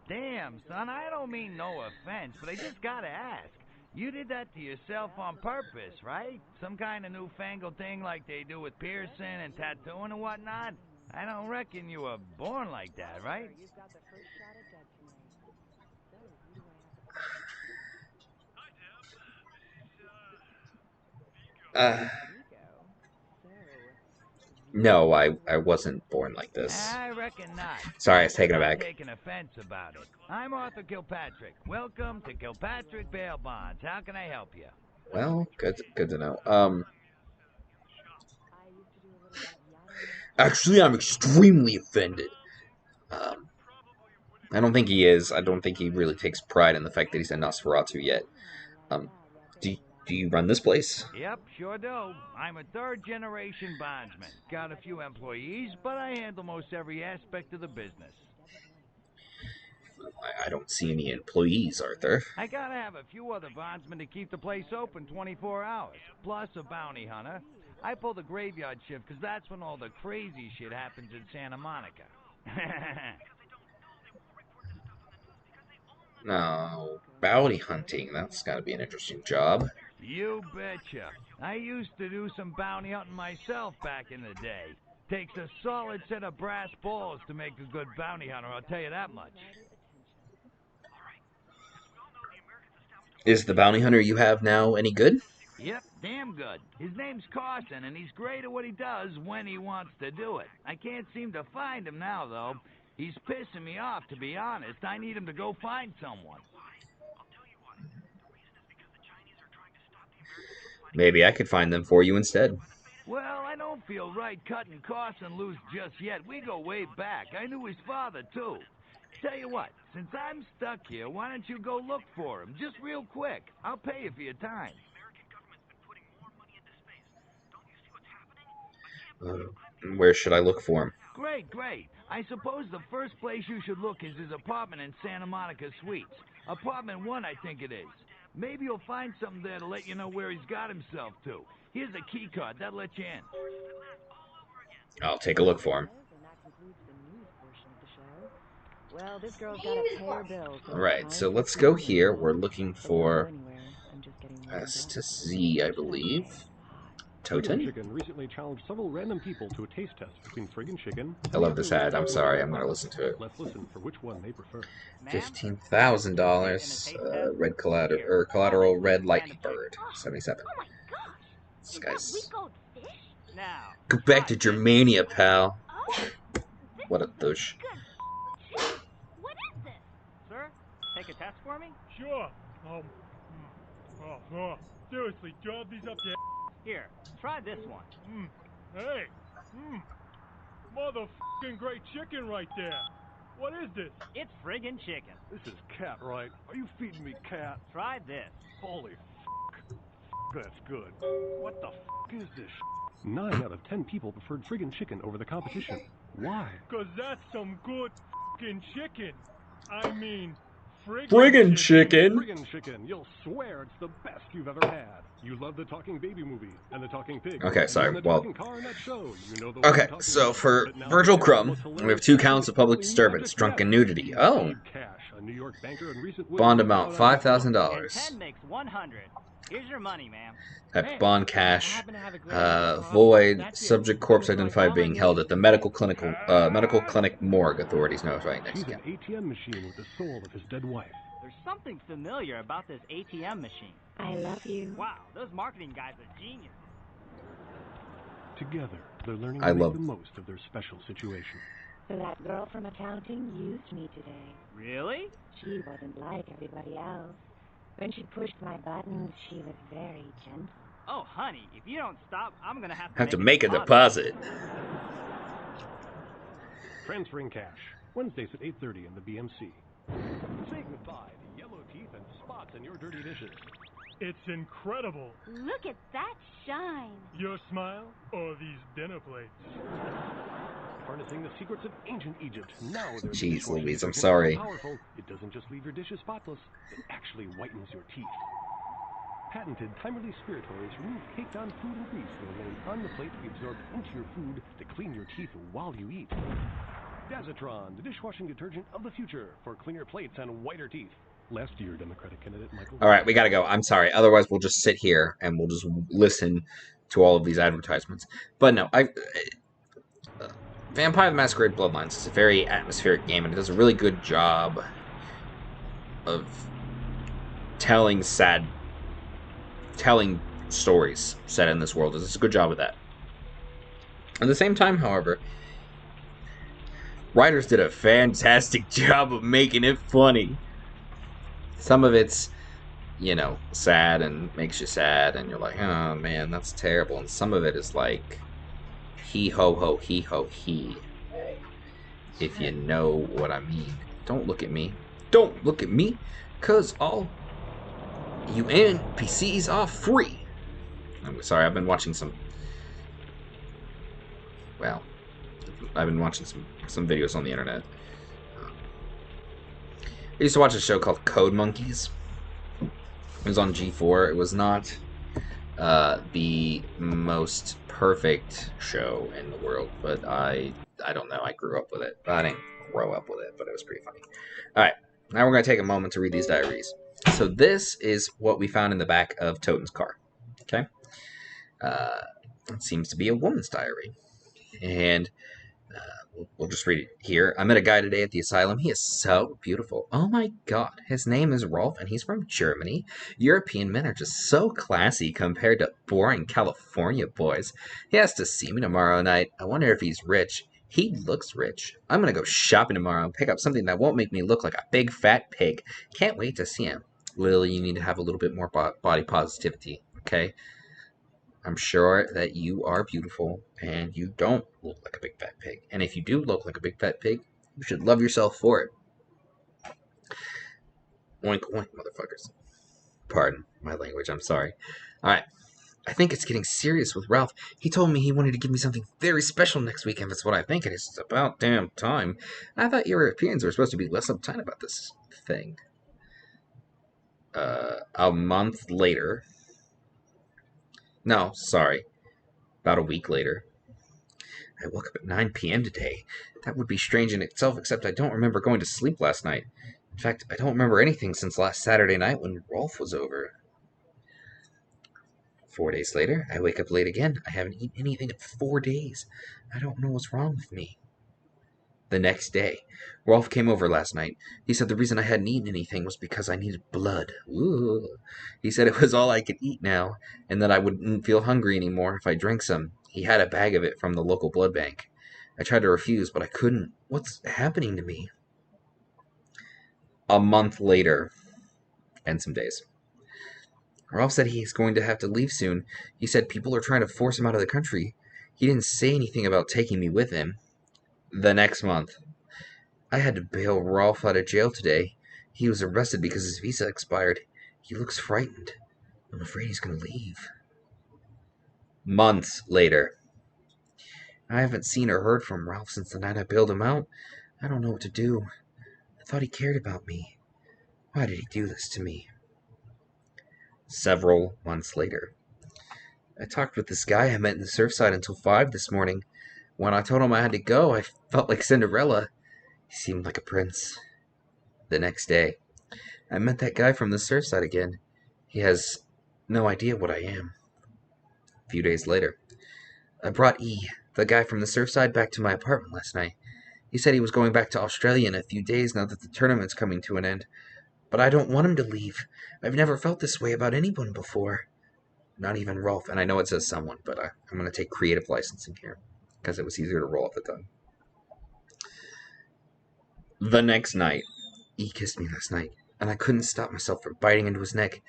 Damn, son, I don't mean no offense, but I just gotta ask. You did that to yourself on purpose, right? Some kind of newfangled thing like they do with piercing and tattooing and whatnot? I don't reckon you were born like that, right? No, I wasn't born like this. I reckon not. Sorry, I was taken Stop aback. taking offense about it. I'm Arthur Kilpatrick. Welcome to Kilpatrick Bail Bonds. How can I help you? Well, good to know. Actually, I'm extremely offended. I don't think he is. I don't think he really takes pride in the fact that he's a Nosferatu yet. Do you run this place? Yep, sure do. I'm a third-generation bondsman. Got a few employees, but I handle most every aspect of the business. I don't see any employees, Arthur. I gotta have a few other bondsmen to keep the place open 24 hours, plus a bounty hunter. I pull the graveyard shift because that's when all the crazy shit happens in Santa Monica. No, bounty hunting. That's got to be an interesting job. You betcha. I used to do some bounty hunting myself back in the day. Takes a solid set of brass balls to make a good bounty hunter, I'll tell you that much. Is the bounty hunter you have now any good? Yep, damn good. His name's Carson, and he's great at what he does when he wants to do it. I can't seem to find him now, though. He's pissing me off, to be honest. I need him to go find someone. Maybe I could find them for you instead. Well, I don't feel right cutting Carson loose just yet. We go way back. I knew his father, too. Tell you what, since I'm stuck here, why don't you go look for him? Just real quick. I'll pay you for your time. Where should I look for him? Great. I suppose the first place you should look is his apartment in Santa Monica Suites. Apartment 1, I think it is. Maybe you'll find something there to let you know where he's got himself to. Here's a key card. That'll let you in. I'll take a look for him. Well, this girl's got to pay her bills. Alright, so let's go here. We're looking for S to Z, I believe. Toten? Chicken recently challenged several random people to a taste test between friggin' chicken. I love this ad. I'm sorry. I'm going to listen to it. Let's listen for which one they prefer. $15,000. Red collateral red lightning bird. 77. This guy's... Go back to Germania, pal. What a douche. What is this? Sir, take a test for me? Sure. Seriously, job these up there. Here, try this one. Hey. Motherfucking great chicken right there. What is this? It's friggin' chicken. This is cat, right? Are you feeding me cat? Try this. Holy f***. That's good. What the f*** is this? 9 out of 10 people preferred friggin' chicken over the competition. Why? 'Cause that's some good fucking chicken. I mean, Friggin' chicken. Friggin' chicken. You'll swear it's the best you've ever had. You love the talking baby movie and the talking pig. Okay, sorry. And the Well, talking car in that show. You know the okay, so for Virgil Crumb, we have 2 counts of public disturbance, drunken nudity. Oh. Bond amount $5,000. 10 makes 100. Here's your money, ma'am. Type of bond cash. Void. Subject corpse identified being held at the medical clinic morgue. Authorities notifying next She's again. an ATM machine with the soul of his dead wife. There's something familiar about this ATM machine. I love you. Wow, those marketing guys are genius. Together, They're learning I to make love. the most of their special situation. So that girl from accounting used me today. Really? She wasn't like everybody else. When she pushed my buttons, she was very gentle. Oh, honey, if you don't stop, I'm gonna have to Have to make a deposit. Transferring cash. Wednesdays at 8:30 in the BMC. Say goodbye to yellow teeth and spots in your dirty dishes. It's incredible. Look at that shine. Your smile or these dinner plates? Harnessing the secrets of ancient Egypt. Now there's Jeez dishwashing Louise, I'm detergent sorry. so powerful, it doesn't just leave your dishes spotless, it actually whitens your teeth. Patented time-release spiritories remove caked-on food and grease that remain on the plate to be absorbed into your food to clean your teeth while you eat. Dazatron, the dishwashing detergent of the future for cleaner plates and whiter teeth. Last year, Democratic candidate Michael... All right, we gotta go. I'm sorry. Otherwise, we'll just sit here and we'll just listen to all of these advertisements. But no, Vampire the Masquerade Bloodlines is a very atmospheric game, and it does a really good job of telling stories set in this world. It does a good job of that. At the same time, however, writers did a fantastic job of making it funny. Some of it's, sad and makes you sad, and you're like, oh man, that's terrible. And some of it is like, he ho ho, he. If you know what I mean. Don't look at me. Don't look at me, cause all you NPCs are free. I'm sorry, I've been watching some videos on the internet. I used to watch a show called Code Monkeys. It was on G4. It was not the most perfect show in the world, but I don't know. I grew up with it. I didn't grow up with it, but it was pretty funny. All right, now we're going to take a moment to read these diaries. So this is what we found in the back of Toten's car. Okay, it seems to be a woman's diary, and we'll just read it here. I met a guy today at the asylum. He is so beautiful. Oh my god. His name is Rolf, and he's from Germany. European men are just so classy compared to boring California boys. He has to see me tomorrow night. I wonder if he's rich. He looks rich. I'm gonna go shopping tomorrow and pick up something that won't make me look like a big fat pig. Can't wait to see him. Lily, you need to have a little bit more body positivity, okay? I'm sure that you are beautiful and you don't look like a big fat pig. And if you do look like a big fat pig, you should love yourself for it. Oink, oink, motherfuckers. Pardon my language, I'm sorry. Alright, I think it's getting serious with Ralph. He told me he wanted to give me something very special next week, and that's what I think, and it's about damn time. I thought Europeans were supposed to be less uptight about this thing. A month later... No, sorry. About a week later. I woke up at 9 p.m. today. That would be strange in itself, except I don't remember going to sleep last night. In fact, I don't remember anything since last Saturday night when Rolf was over. 4 days later, I wake up late again. I haven't eaten anything in 4 days. I don't know what's wrong with me. The next day, Rolf came over last night. He said the reason I hadn't eaten anything was because I needed blood. Ooh. He said it was all I could eat now, and that I wouldn't feel hungry anymore if I drank some. He had a bag of it from the local blood bank. I tried to refuse, but I couldn't. What's happening to me? A month later, and some days. Rolf said he's going to have to leave soon. He said people are trying to force him out of the country. He didn't say anything about taking me with him. The next month, I had to bail Rolf out of jail today. He was arrested because his visa expired. He looks frightened. I'm afraid he's going to leave. Months later. I haven't seen or heard from Ralph since the night I bailed him out. I don't know what to do. I thought he cared about me. Why did he do this to me? Several months later. I talked with this guy I met in the Surfside until 5 this morning. When I told him I had to go, I felt like Cinderella. He seemed like a prince. The next day, I met that guy from the Surfside again. He has no idea what I am. A few days later, I brought E, the guy from the Surfside, back to my apartment last night. He said he was going back to Australia in a few days now that the tournament's coming to an end. But I don't want him to leave. I've never felt this way about anyone before. Not even Rolf. And I know it says someone, but I'm going to take creative licensing here. because it was easier to roll off the tongue. The next night. He kissed me last night, and I couldn't stop myself from biting into his neck,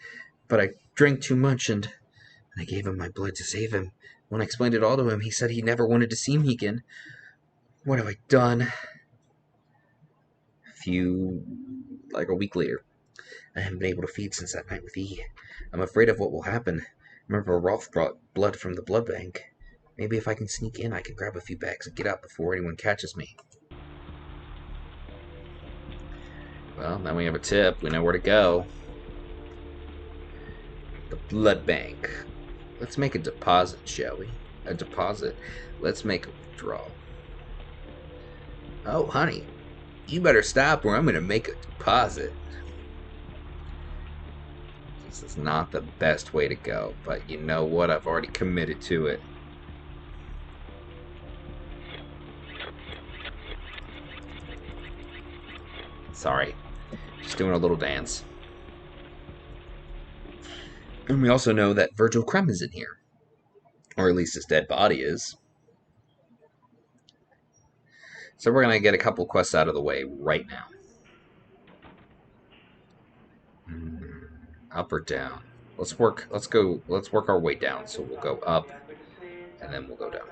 but I drank too much, and I gave him my blood to save him. When I explained it all to him, he said he never wanted to see me again. What have I done? Like a week later. I haven't been able to feed since that night with E. I'm afraid of what will happen. Remember, Rolf brought blood from the blood bank. Maybe if I can sneak in, I can grab a few bags and get out before anyone catches me. Well, now we have a tip. We know where to go. The blood bank. Let's make a deposit, shall we? A deposit. Let's make a withdrawal. Oh, honey, you better stop or I'm going to make a deposit. This is not the best way to go, but you know what? I've already committed to it. Sorry. Just doing a little dance. And we also know that Virgil Crumb is in here. Or at least his dead body is. So we're going to get a couple quests out of the way right now. Up or down? Let's work our way down. So we'll go up and then we'll go down.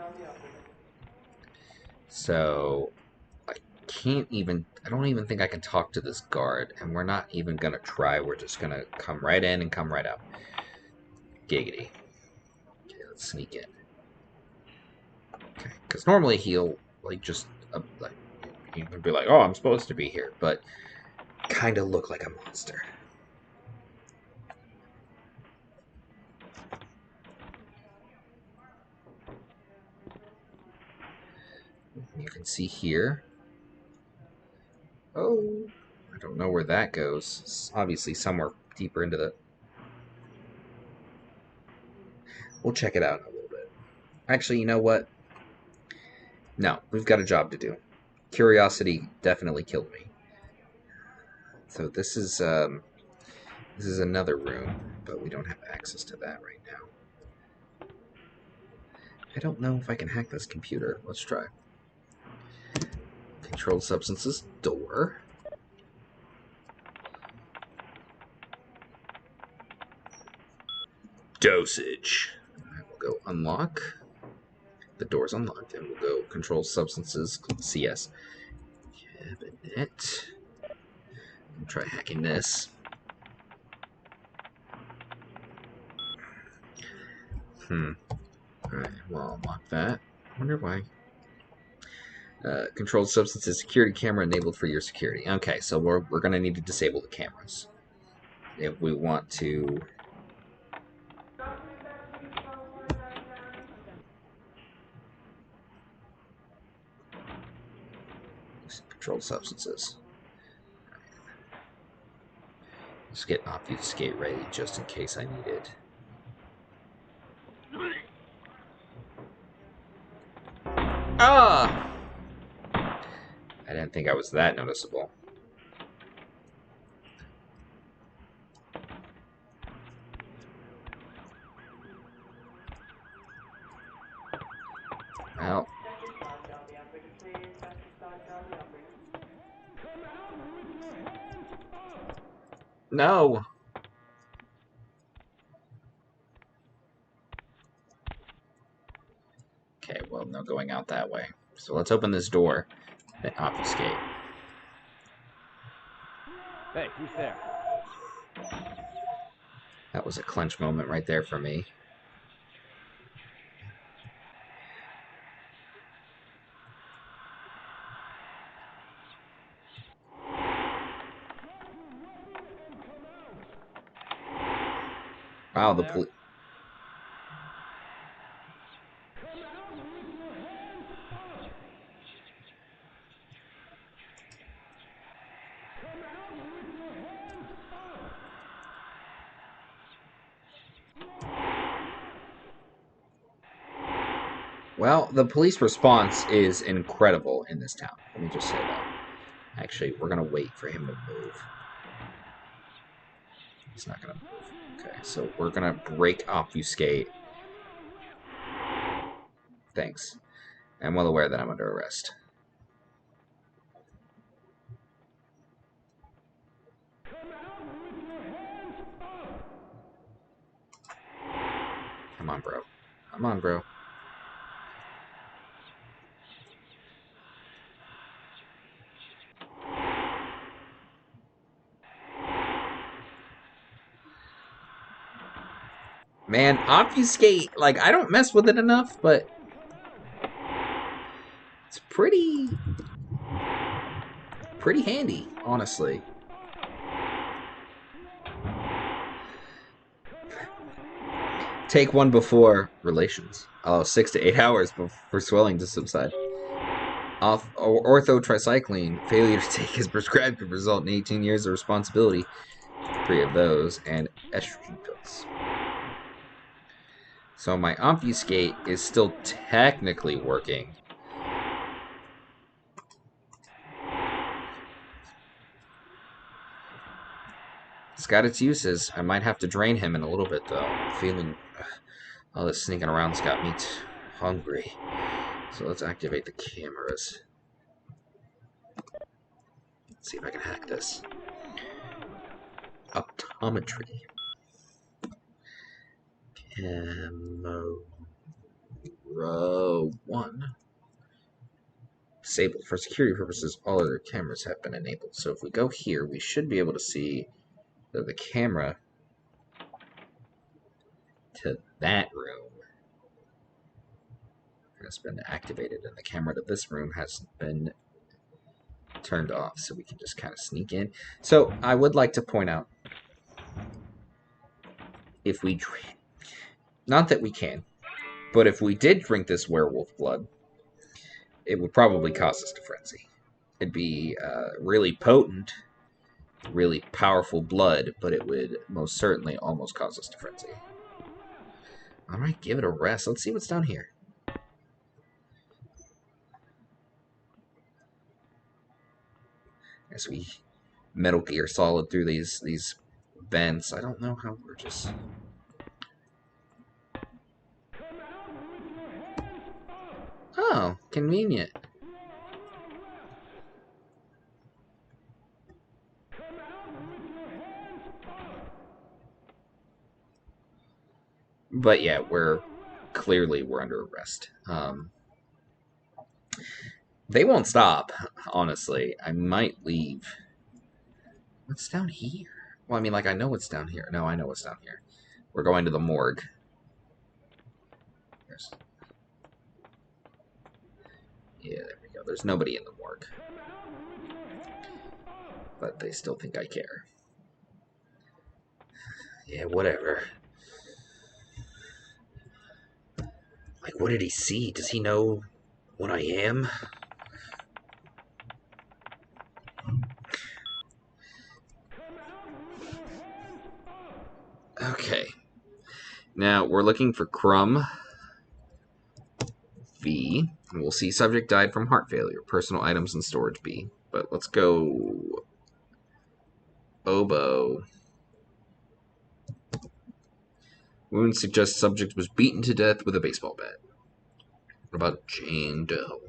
So I don't even think I can talk to this guard, and we're not even gonna try. We're just gonna come right in and come right out. Giggity. Okay, let's sneak in. Okay, because normally he'll he'll be like, "Oh, I'm supposed to be here," but kind of look like a monster. You can see here. Oh, I don't know where that goes. It's obviously somewhere deeper into the... We'll check it out in a little bit. Actually, you know what? No, we've got a job to do. Curiosity definitely killed me. So this is another room, but we don't have access to that right now. I don't know if I can hack this computer. Let's try. Controlled substances, door. Dosage. We'll go unlock. The door's unlocked, and we'll go controlled substances, CS. Cabinet. I'll try hacking this. Alright, well, unlock that. I wonder why. Controlled substances security camera enabled for your security. Okay, so we're going to need to disable the cameras if we want to. Controlled substances. Let's get obfuscate ready just in case I need it. Ah! I didn't think I was that noticeable. Well. No! Okay, well, no going out that way. So let's open this door and obfuscate. Hey, who's there? That was a clench moment right there for me. Wow, the police. Well, the police response is incredible in this town. Let me just say that. Actually, we're going to wait for him to move. He's not going to move. Okay, so we're going to break obfuscate. Thanks. I'm well aware that I'm under arrest. Come on, bro. Come on, bro. Man, obfuscate, like, I don't mess with it enough, but it's pretty handy, honestly. Take one before relations. 6 to 8 hours for swelling to subside. Orthotricycline, failure to take as prescribed could result in 18 years of responsibility. 3 of those, and estrogen pills. So my obfuscate is still technically working. It's got its uses. I might have to drain him in a little bit, though. I'm feeling... all this sneaking around's got me hungry. So let's activate the cameras. Let's see if I can hack this. Optometry. Camera 1. Disabled. For security purposes, all other cameras have been enabled. So if we go here, we should be able to see that the camera to that room has been activated, and the camera to this room has been turned off, so we can just kind of sneak in. So I would like to point out, if we drink, not that we can, but if we did drink this werewolf blood, it would probably cause us to frenzy. It'd be really potent, really powerful blood, but it would most certainly almost cause us to frenzy. Alright, give it a rest. Let's see what's down here. As we Metal Gear Solid through these vents, I don't know how we're just... Oh, convenient. But yeah, we're under arrest. They won't stop, honestly. I might leave. What's down here? Well, I mean, like, I know what's down here. No, I know what's down here. We're going to the morgue. Yeah, there we go. There's nobody in the morgue. But they still think I care. Yeah, whatever. Like, what did he see? Does he know what I am? Okay. Now, we're looking for Crumb V. We'll see subject died from heart failure. Personal items in storage B. But let's go... Oboe. Wound suggests subject was beaten to death with a baseball bat. What about Jane Doe?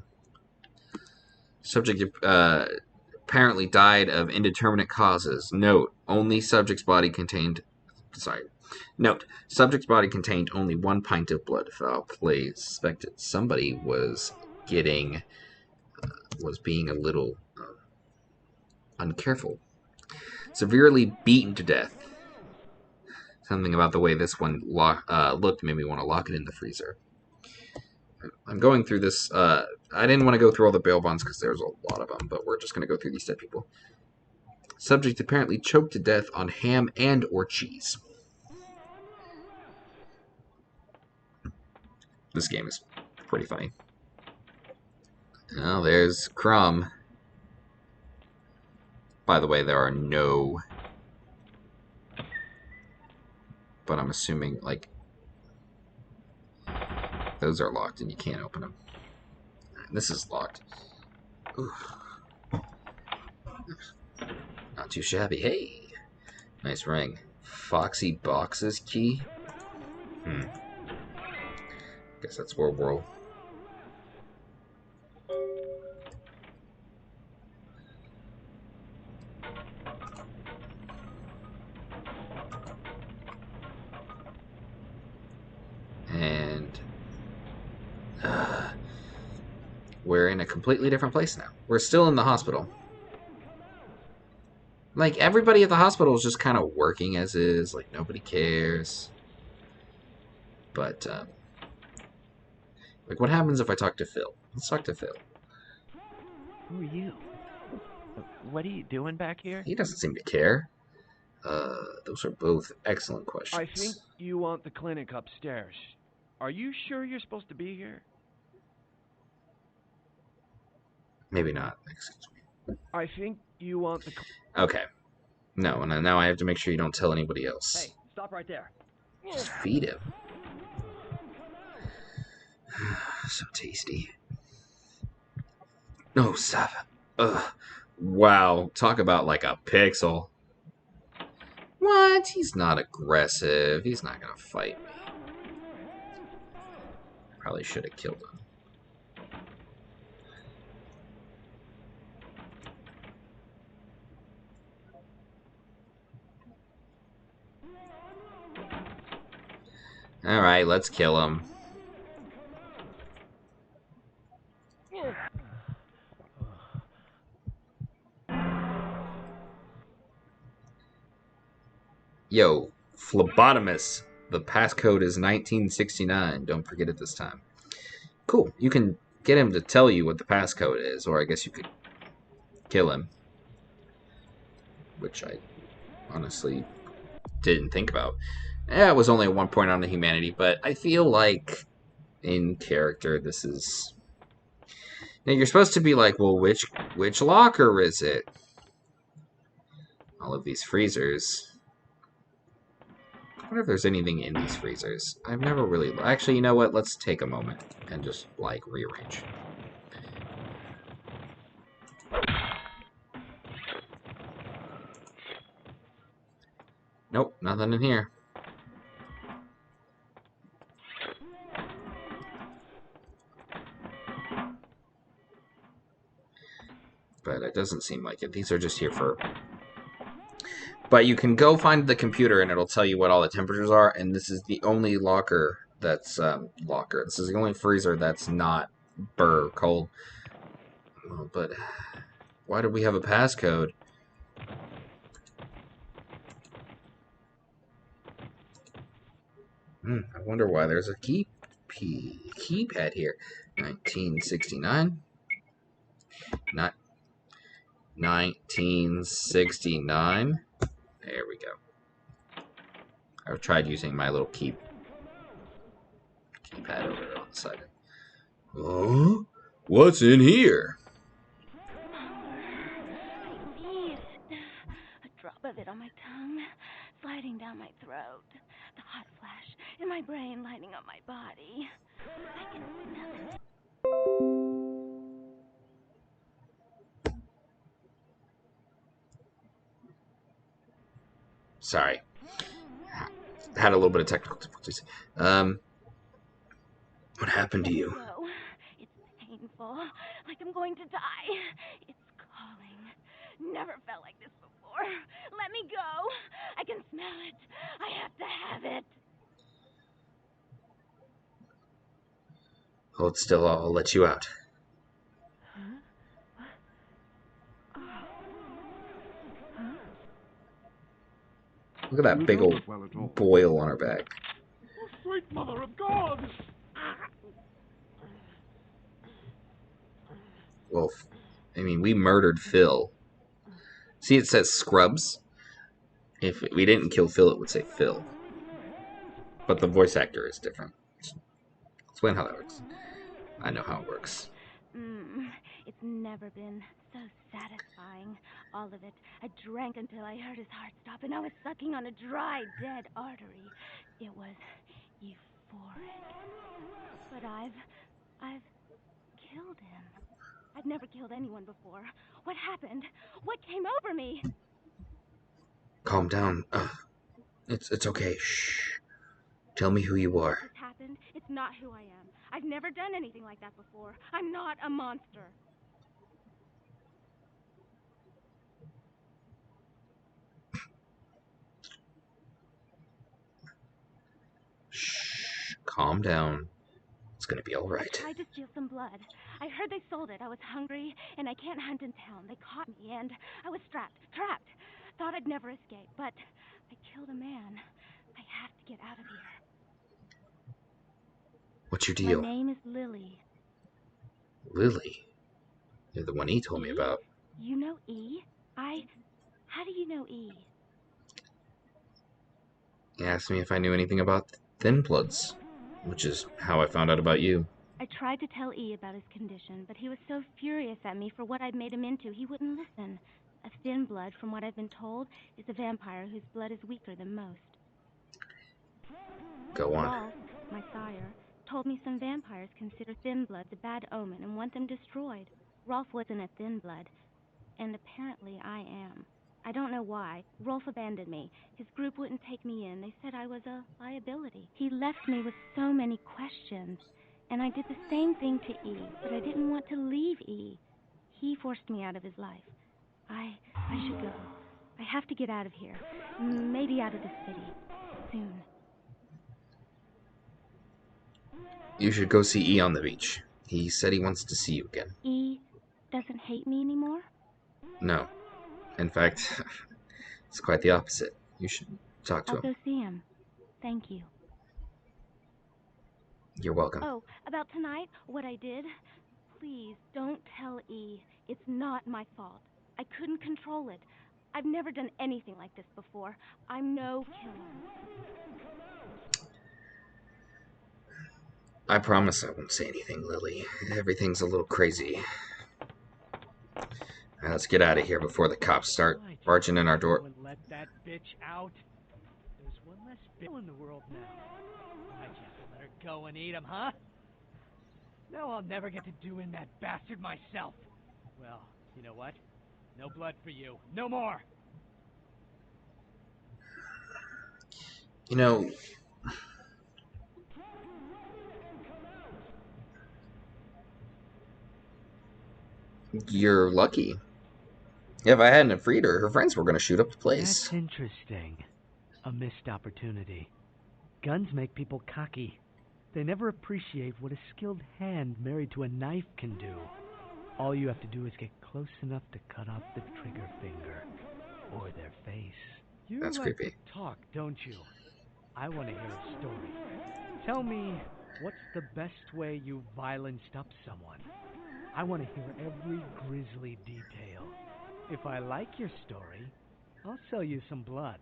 Subject apparently died of indeterminate causes. Note, subject's body contained only 1 pint of blood. Foul play suspected. Somebody was being a little uncareful. Severely beaten to death. Something about the way this one looked made me want to lock it in the freezer. I'm going through this. I didn't want to go through all the bail bonds because there's a lot of them, but we're just going to go through these dead people. Subject apparently choked to death on ham and or cheese. This game is pretty funny. Oh, there's Crumb. By the way, there are no... But I'm assuming, like... Those are locked and you can't open them. This is locked. Ooh. Not too shabby. Hey! Nice ring. Foxy Boxes key? Guess that's World War. we're in a completely different place now. We're still in the hospital. Like, everybody at the hospital is just kind of working as is. Like, nobody cares. But, like, what happens if I talk to Phil? Let's talk to Phil. Who are you? What are you doing back here? He doesn't seem to care. Those are both excellent questions. I think you want the clinic upstairs. Are you sure you're supposed to be here? Maybe not. Excuse me. I think you want the... Okay. No, and now I have to make sure you don't tell anybody else. Hey, stop right there. Just feed him. So tasty. No, stop. Ugh. Wow. Talk about like a pixel. What? He's not aggressive. He's not gonna fight me. Probably should have killed him. Alright, let's kill him. Yo, phlebotomist. The passcode is 1969. Don't forget it this time. Cool. You can get him to tell you what the passcode is, or I guess you could kill him. Which I honestly didn't think about. Yeah, it was only 1 point on the humanity, but I feel like in character this is... Now you're supposed to be like, well, which locker is it? All of these freezers. I wonder if there's anything in these freezers. I've never really... Actually, you know what? Let's take a moment and just, like, rearrange. Nope, nothing in here. But it doesn't seem like it. These are just here for... But you can go find the computer and it'll tell you what all the temperatures are, and this is the only locker that's, This is the only freezer that's not cold. Oh, but why do we have a passcode? I wonder why there's a keypad here. 1969. Not 1969. There we go. I've tried using my little keypad over there on the side. Oh, what's in here? A drop of it on my tongue, sliding down my throat. The hot flash in my brain lighting up my body. I can smell it. Sorry. Had a little bit of technical difficulties. What happened to you? It's painful, like I'm going to die. It's calling. Never felt like this before. Let me go. I can smell it. I have to have it. Hold still, I'll let you out. Look at that big old boil on her back. Oh, sweet mother of God! Well, I mean, we murdered Phil. See, it says Scrubs. If we didn't kill Phil, it would say Phil. But the voice actor is different. Explain how that works. I know how it works. It's never been so satisfying. All of it. I drank until I heard his heart stop, and I was sucking on a dry, dead artery. It was euphoric. But I've killed him. I've never killed anyone before. What happened? What came over me? Calm down. It's okay. Shh. Tell me who you are. This happened. It's not who I am. I've never done anything like that before. I'm not a monster. Shh. Calm down. It's gonna be alright. I tried to steal some blood. I heard they sold it. I was hungry, and I can't hunt in town. They caught me, and I was trapped. Thought I'd never escape, but I killed a man. I have to get out of here. What's your deal? My name is Lily. Lily? You're the one he told me about. You know E? How do you know E? He asked me if I knew anything about Thin Bloods, which is how I found out about you. I tried to tell E about his condition, but he was so furious at me for what I'd made him into, he wouldn't listen. A thin blood, from what I've been told, is a vampire whose blood is weaker than most. Go on. Rolf, my sire, told me some vampires consider thin bloods a bad omen and want them destroyed. Rolf wasn't a thin blood, and apparently I am. I don't know why. Rolf abandoned me. His group wouldn't take me in. They said I was a liability. He left me with so many questions, and I did the same thing to E, but I didn't want to leave E. He forced me out of his life. I should go. I have to get out of here. Maybe out of the city. Soon. You should go see E on the beach. He said he wants to see you again. E doesn't hate me anymore? No. In fact, it's quite the opposite. You should talk to him. I'll go see him. Thank you. You're welcome. Oh, about tonight, what I did? Please, don't tell E. It's not my fault. I couldn't control it. I've never done anything like this before. I'm no killer. I promise I won't say anything, Lily. Everything's a little crazy. Now, let's get out of here before the cops start barging in our door. Let that bitch out. There's one less bill in the world now. Why'd you have to let her go and eat him, huh? Now I'll never get to doing that bastard myself. Well, you know what? No blood for you. No more. You know, you're lucky. If I hadn't freed her, her friends were going to shoot up the place. That's interesting. A missed opportunity. Guns make people cocky. They never appreciate what a skilled hand married to a knife can do. All you have to do is get close enough to cut off the trigger finger. Or their face. You That's like creepy. to talk, don't you? I want to hear a story. Tell me, what's the best way you violenced up someone? I want to hear every grisly detail. If I like your story, I'll sell you some blood.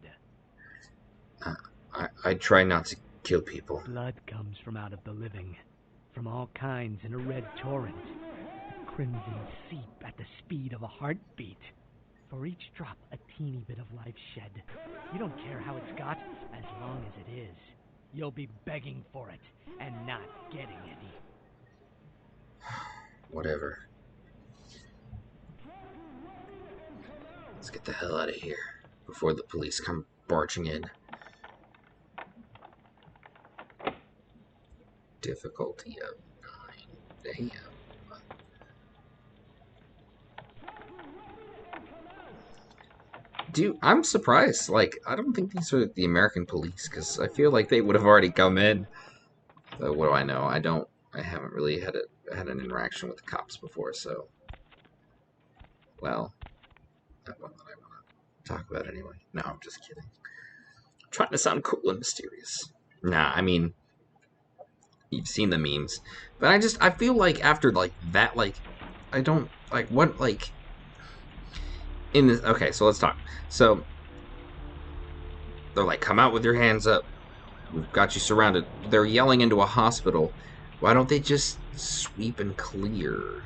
I try not to kill people. Blood comes from out of the living, from all kinds in a red torrent. Crimson seep at the speed of a heartbeat. For each drop, a teeny bit of life shed. You don't care how it's got, as long as it is. You'll be begging for it, and not getting any. Whatever. Let's get the hell out of here before the police come barging in. Difficulty of 9. Damn. Dude, I'm surprised. Like, I don't think these are the American police, because I feel like they would have already come in. So what do I know? I haven't really had an interaction with the cops before, so... Well, not one that I want to talk about anyway. No, I'm just kidding. I'm trying to sound cool and mysterious. Nah, I mean... You've seen the memes. But I feel like after, like, that, like... I don't... Like, what, like... In this... Okay, so let's talk. So... They're like, come out with your hands up. We've got you surrounded. They're yelling into a hospital. Why don't they just sweep and clear?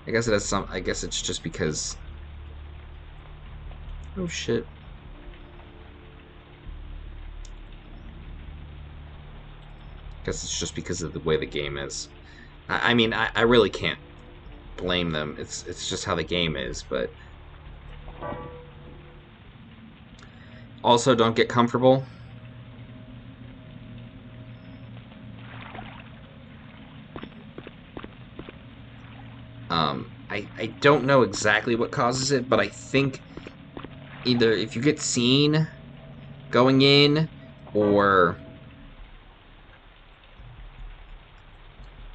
I guess it has some... I guess it's just because... Oh, shit. I guess it's just because of the way the game is. I mean, I really can't blame them. It's just how the game is, but... Also, don't get comfortable. I don't know exactly what causes it, but I think either if you get seen going in, or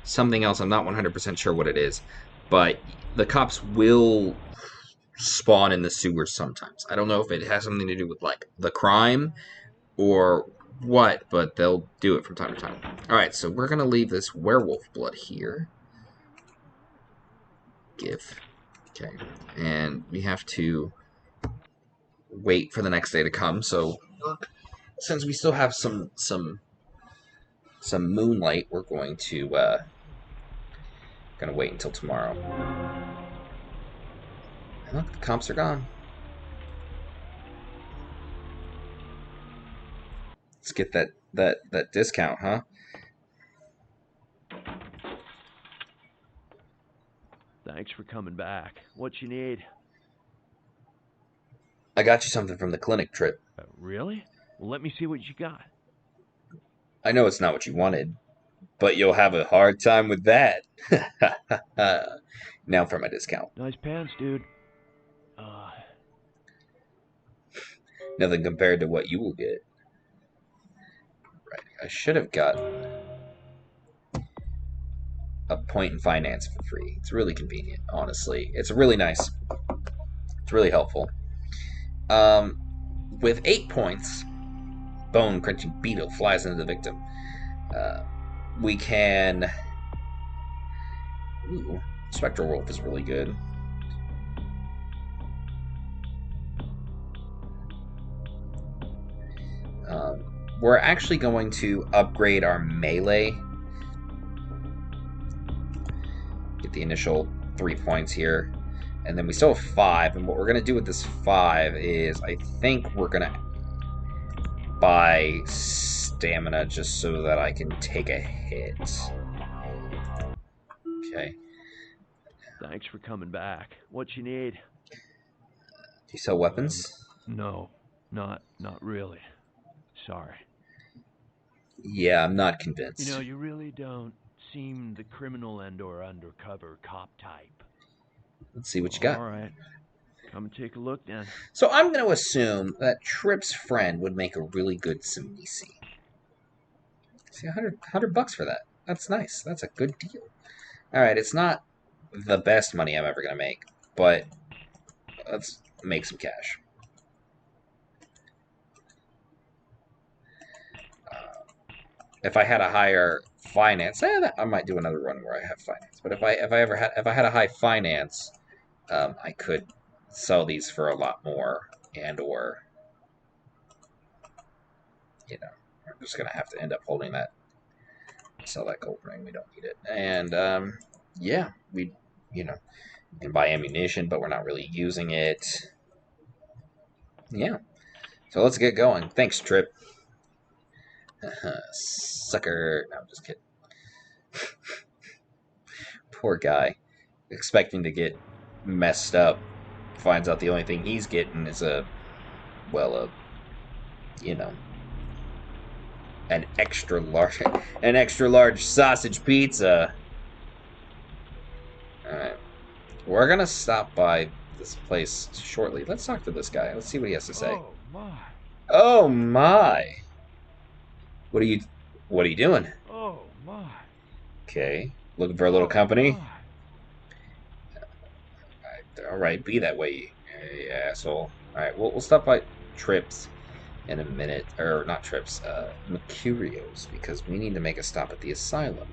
something else. I'm not 100% sure what it is, but the cops will spawn in the sewers sometimes. I don't know if it has something to do with like the crime or what, but they'll do it from time to time. Alright, so we're gonna leave this werewolf blood here. Give. Okay. And we have to wait for the next day to come, so since we still have some moonlight, we're going to gonna wait until tomorrow. And look, the comps are gone. Let's get that discount, huh? Thanks for coming back. What you need? I got you something from the clinic trip. Really? Well, let me see what you got. I know it's not what you wanted, but you'll have a hard time with that. Now for my discount. Nice pants, dude. Nothing compared to what you will get. Right. I should have got a point in finance for free. It's really convenient, honestly. It's really nice. It's really helpful. With 8 points, bone-crunching beetle flies into the victim. We can... Ooh, Spectral Wolf is really good. We're actually going to upgrade our melee. Get the initial 3 points here. And then we still have 5. And what we're going to do with this 5 is, I think we're going to buy stamina just so that I can take a hit. Okay. Thanks for coming back. What you need? Do you sell weapons? No, not really. Sorry. Yeah, I'm not convinced. You know, you really don't seem the criminal and/or undercover cop type. Let's see what you got. All right. Come and take a look then. So I'm going to assume that Tripp's friend would make a really good Samisi. See, $100 bucks for that. That's nice. That's a good deal. All right, it's not the best money I'm ever going to make, but let's make some cash. If I had a higher finance, I might do another run where I have finance. But if I had a high finance, I could sell these for a lot more, and/or you know, I'm just gonna have to end up holding that. Sell that gold ring. We don't need it. And yeah, we can buy ammunition, but we're not really using it. Yeah. So let's get going. Thanks, Trip. Sucker. No, I'm just kidding. Poor guy. Expecting to get messed up. Finds out the only thing he's getting is an extra large sausage pizza. Alright. We're gonna stop by this place shortly. Let's talk to this guy. Let's see what he has to say. Oh my. Oh my. What are you doing? Oh my. Okay. Looking for a little company? My. Alright, be that way, you asshole. Alright, we'll stop by Trips in a minute. Or, not Trips, Mercurio's, because we need to make a stop at the asylum.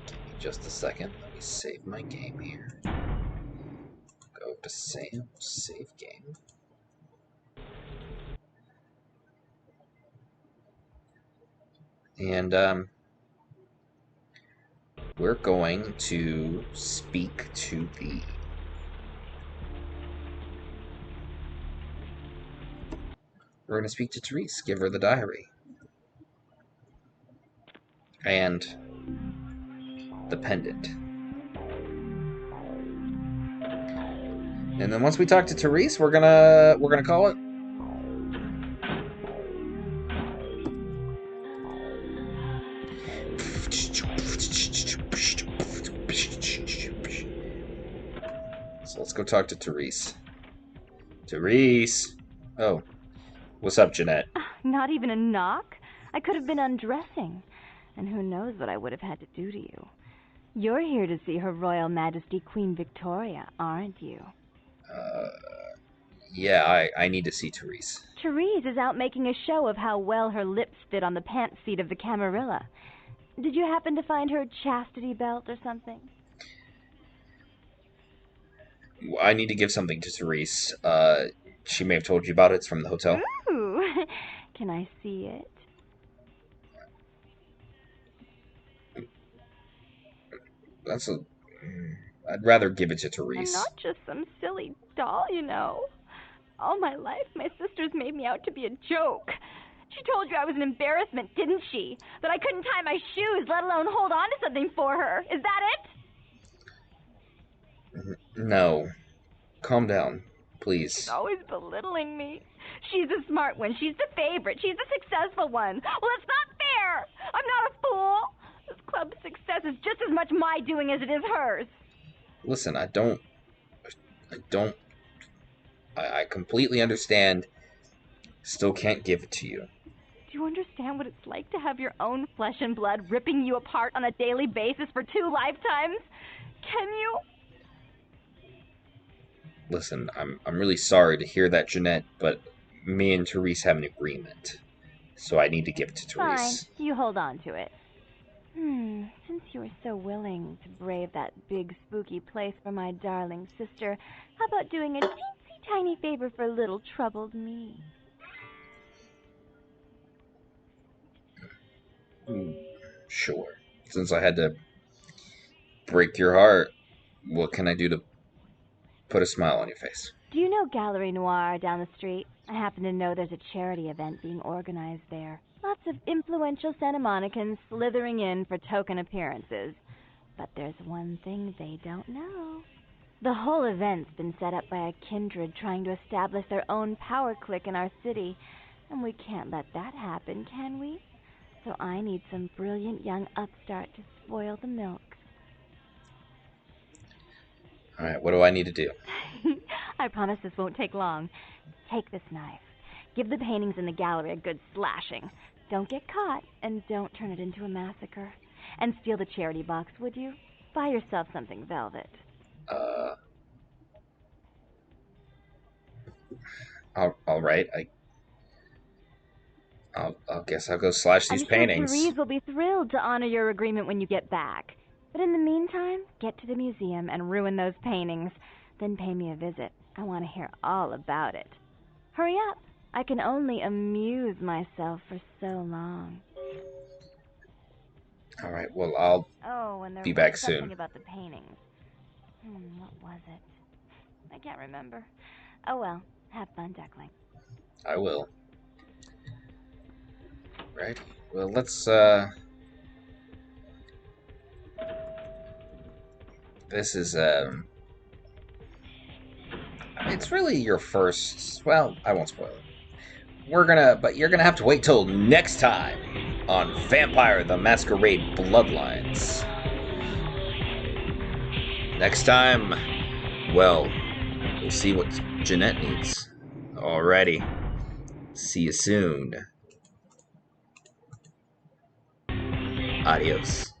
Give me just a second. Let me save my game here. Go to save game. And, we're going to speak to the... We're going to speak to Therese, give her the diary. And the pendant. And then once we talk to Therese, we're gonna call it. So let's go talk to Therese. Therese! Oh. What's up, Jeanette? Not even a knock? I could have been undressing. And who knows what I would have had to do to you. You're here to see Her Royal Majesty Queen Victoria, aren't you? Yeah, I need to see Therese. Therese is out making a show of how well her lips fit on the pants seat of the Camarilla. Did you happen to find her chastity belt or something? I need to give something to Therese. She may have told you about it. It's from the hotel. Ooh, can I see it? I'd rather give it to I'm Therese. not just some silly doll, you know. All my life, my sisters made me out to be a joke. She told you I was an embarrassment, didn't she? That I couldn't tie my shoes, let alone hold on to something for her. Is that it? No. Calm down, please. She's always belittling me. She's the smart one. She's the favorite. She's the successful one. Well, it's not fair. I'm not a fool. This club's success is just as much my doing as it is hers. Listen, I completely understand. Still can't give it to you. Do you understand what it's like to have your own flesh and blood ripping you apart on a daily basis for 2 lifetimes? Can you? Listen, I'm really sorry to hear that, Jeanette, but me and Therese have an agreement. So I need to give it to Therese. Fine, you hold on to it. Since you were so willing to brave that big spooky place for my darling sister, how about doing a teensy tiny favor for little troubled me? Sure. Since I had to break your heart, what can I do to put a smile on your face? Do you know Gallery Noir down the street? I happen to know there's a charity event being organized there. Lots of influential Santa Monicans slithering in for token appearances. But there's one thing they don't know. The whole event's been set up by a kindred trying to establish their own power clique in our city, and we can't let that happen, can we? So I need some brilliant young upstart to spoil the milk. Alright, what do I need to do? I promise this won't take long. Take this knife. Give the paintings in the gallery a good slashing. Don't get caught, and don't turn it into a massacre. And steal the charity box, would you? Buy yourself something velvet. Alright, I'll guess I'll go slash these paintings. I'm sure Therese will be thrilled to honor your agreement when you get back. But in the meantime, get to the museum and ruin those paintings. Then pay me a visit. I want to hear all about it. Hurry up. I can only amuse myself for so long. Alright, well, I'll be back soon. Something about the paintings. What was it? I can't remember. Oh well, have fun, Duckling. I will. Right. Well, let's, this is, it's really your first... Well, I won't spoil it. But you're gonna have to wait till next time on Vampire the Masquerade Bloodlines. Next time, well, we'll see what Jeanette needs. Alrighty. See you soon. Adios.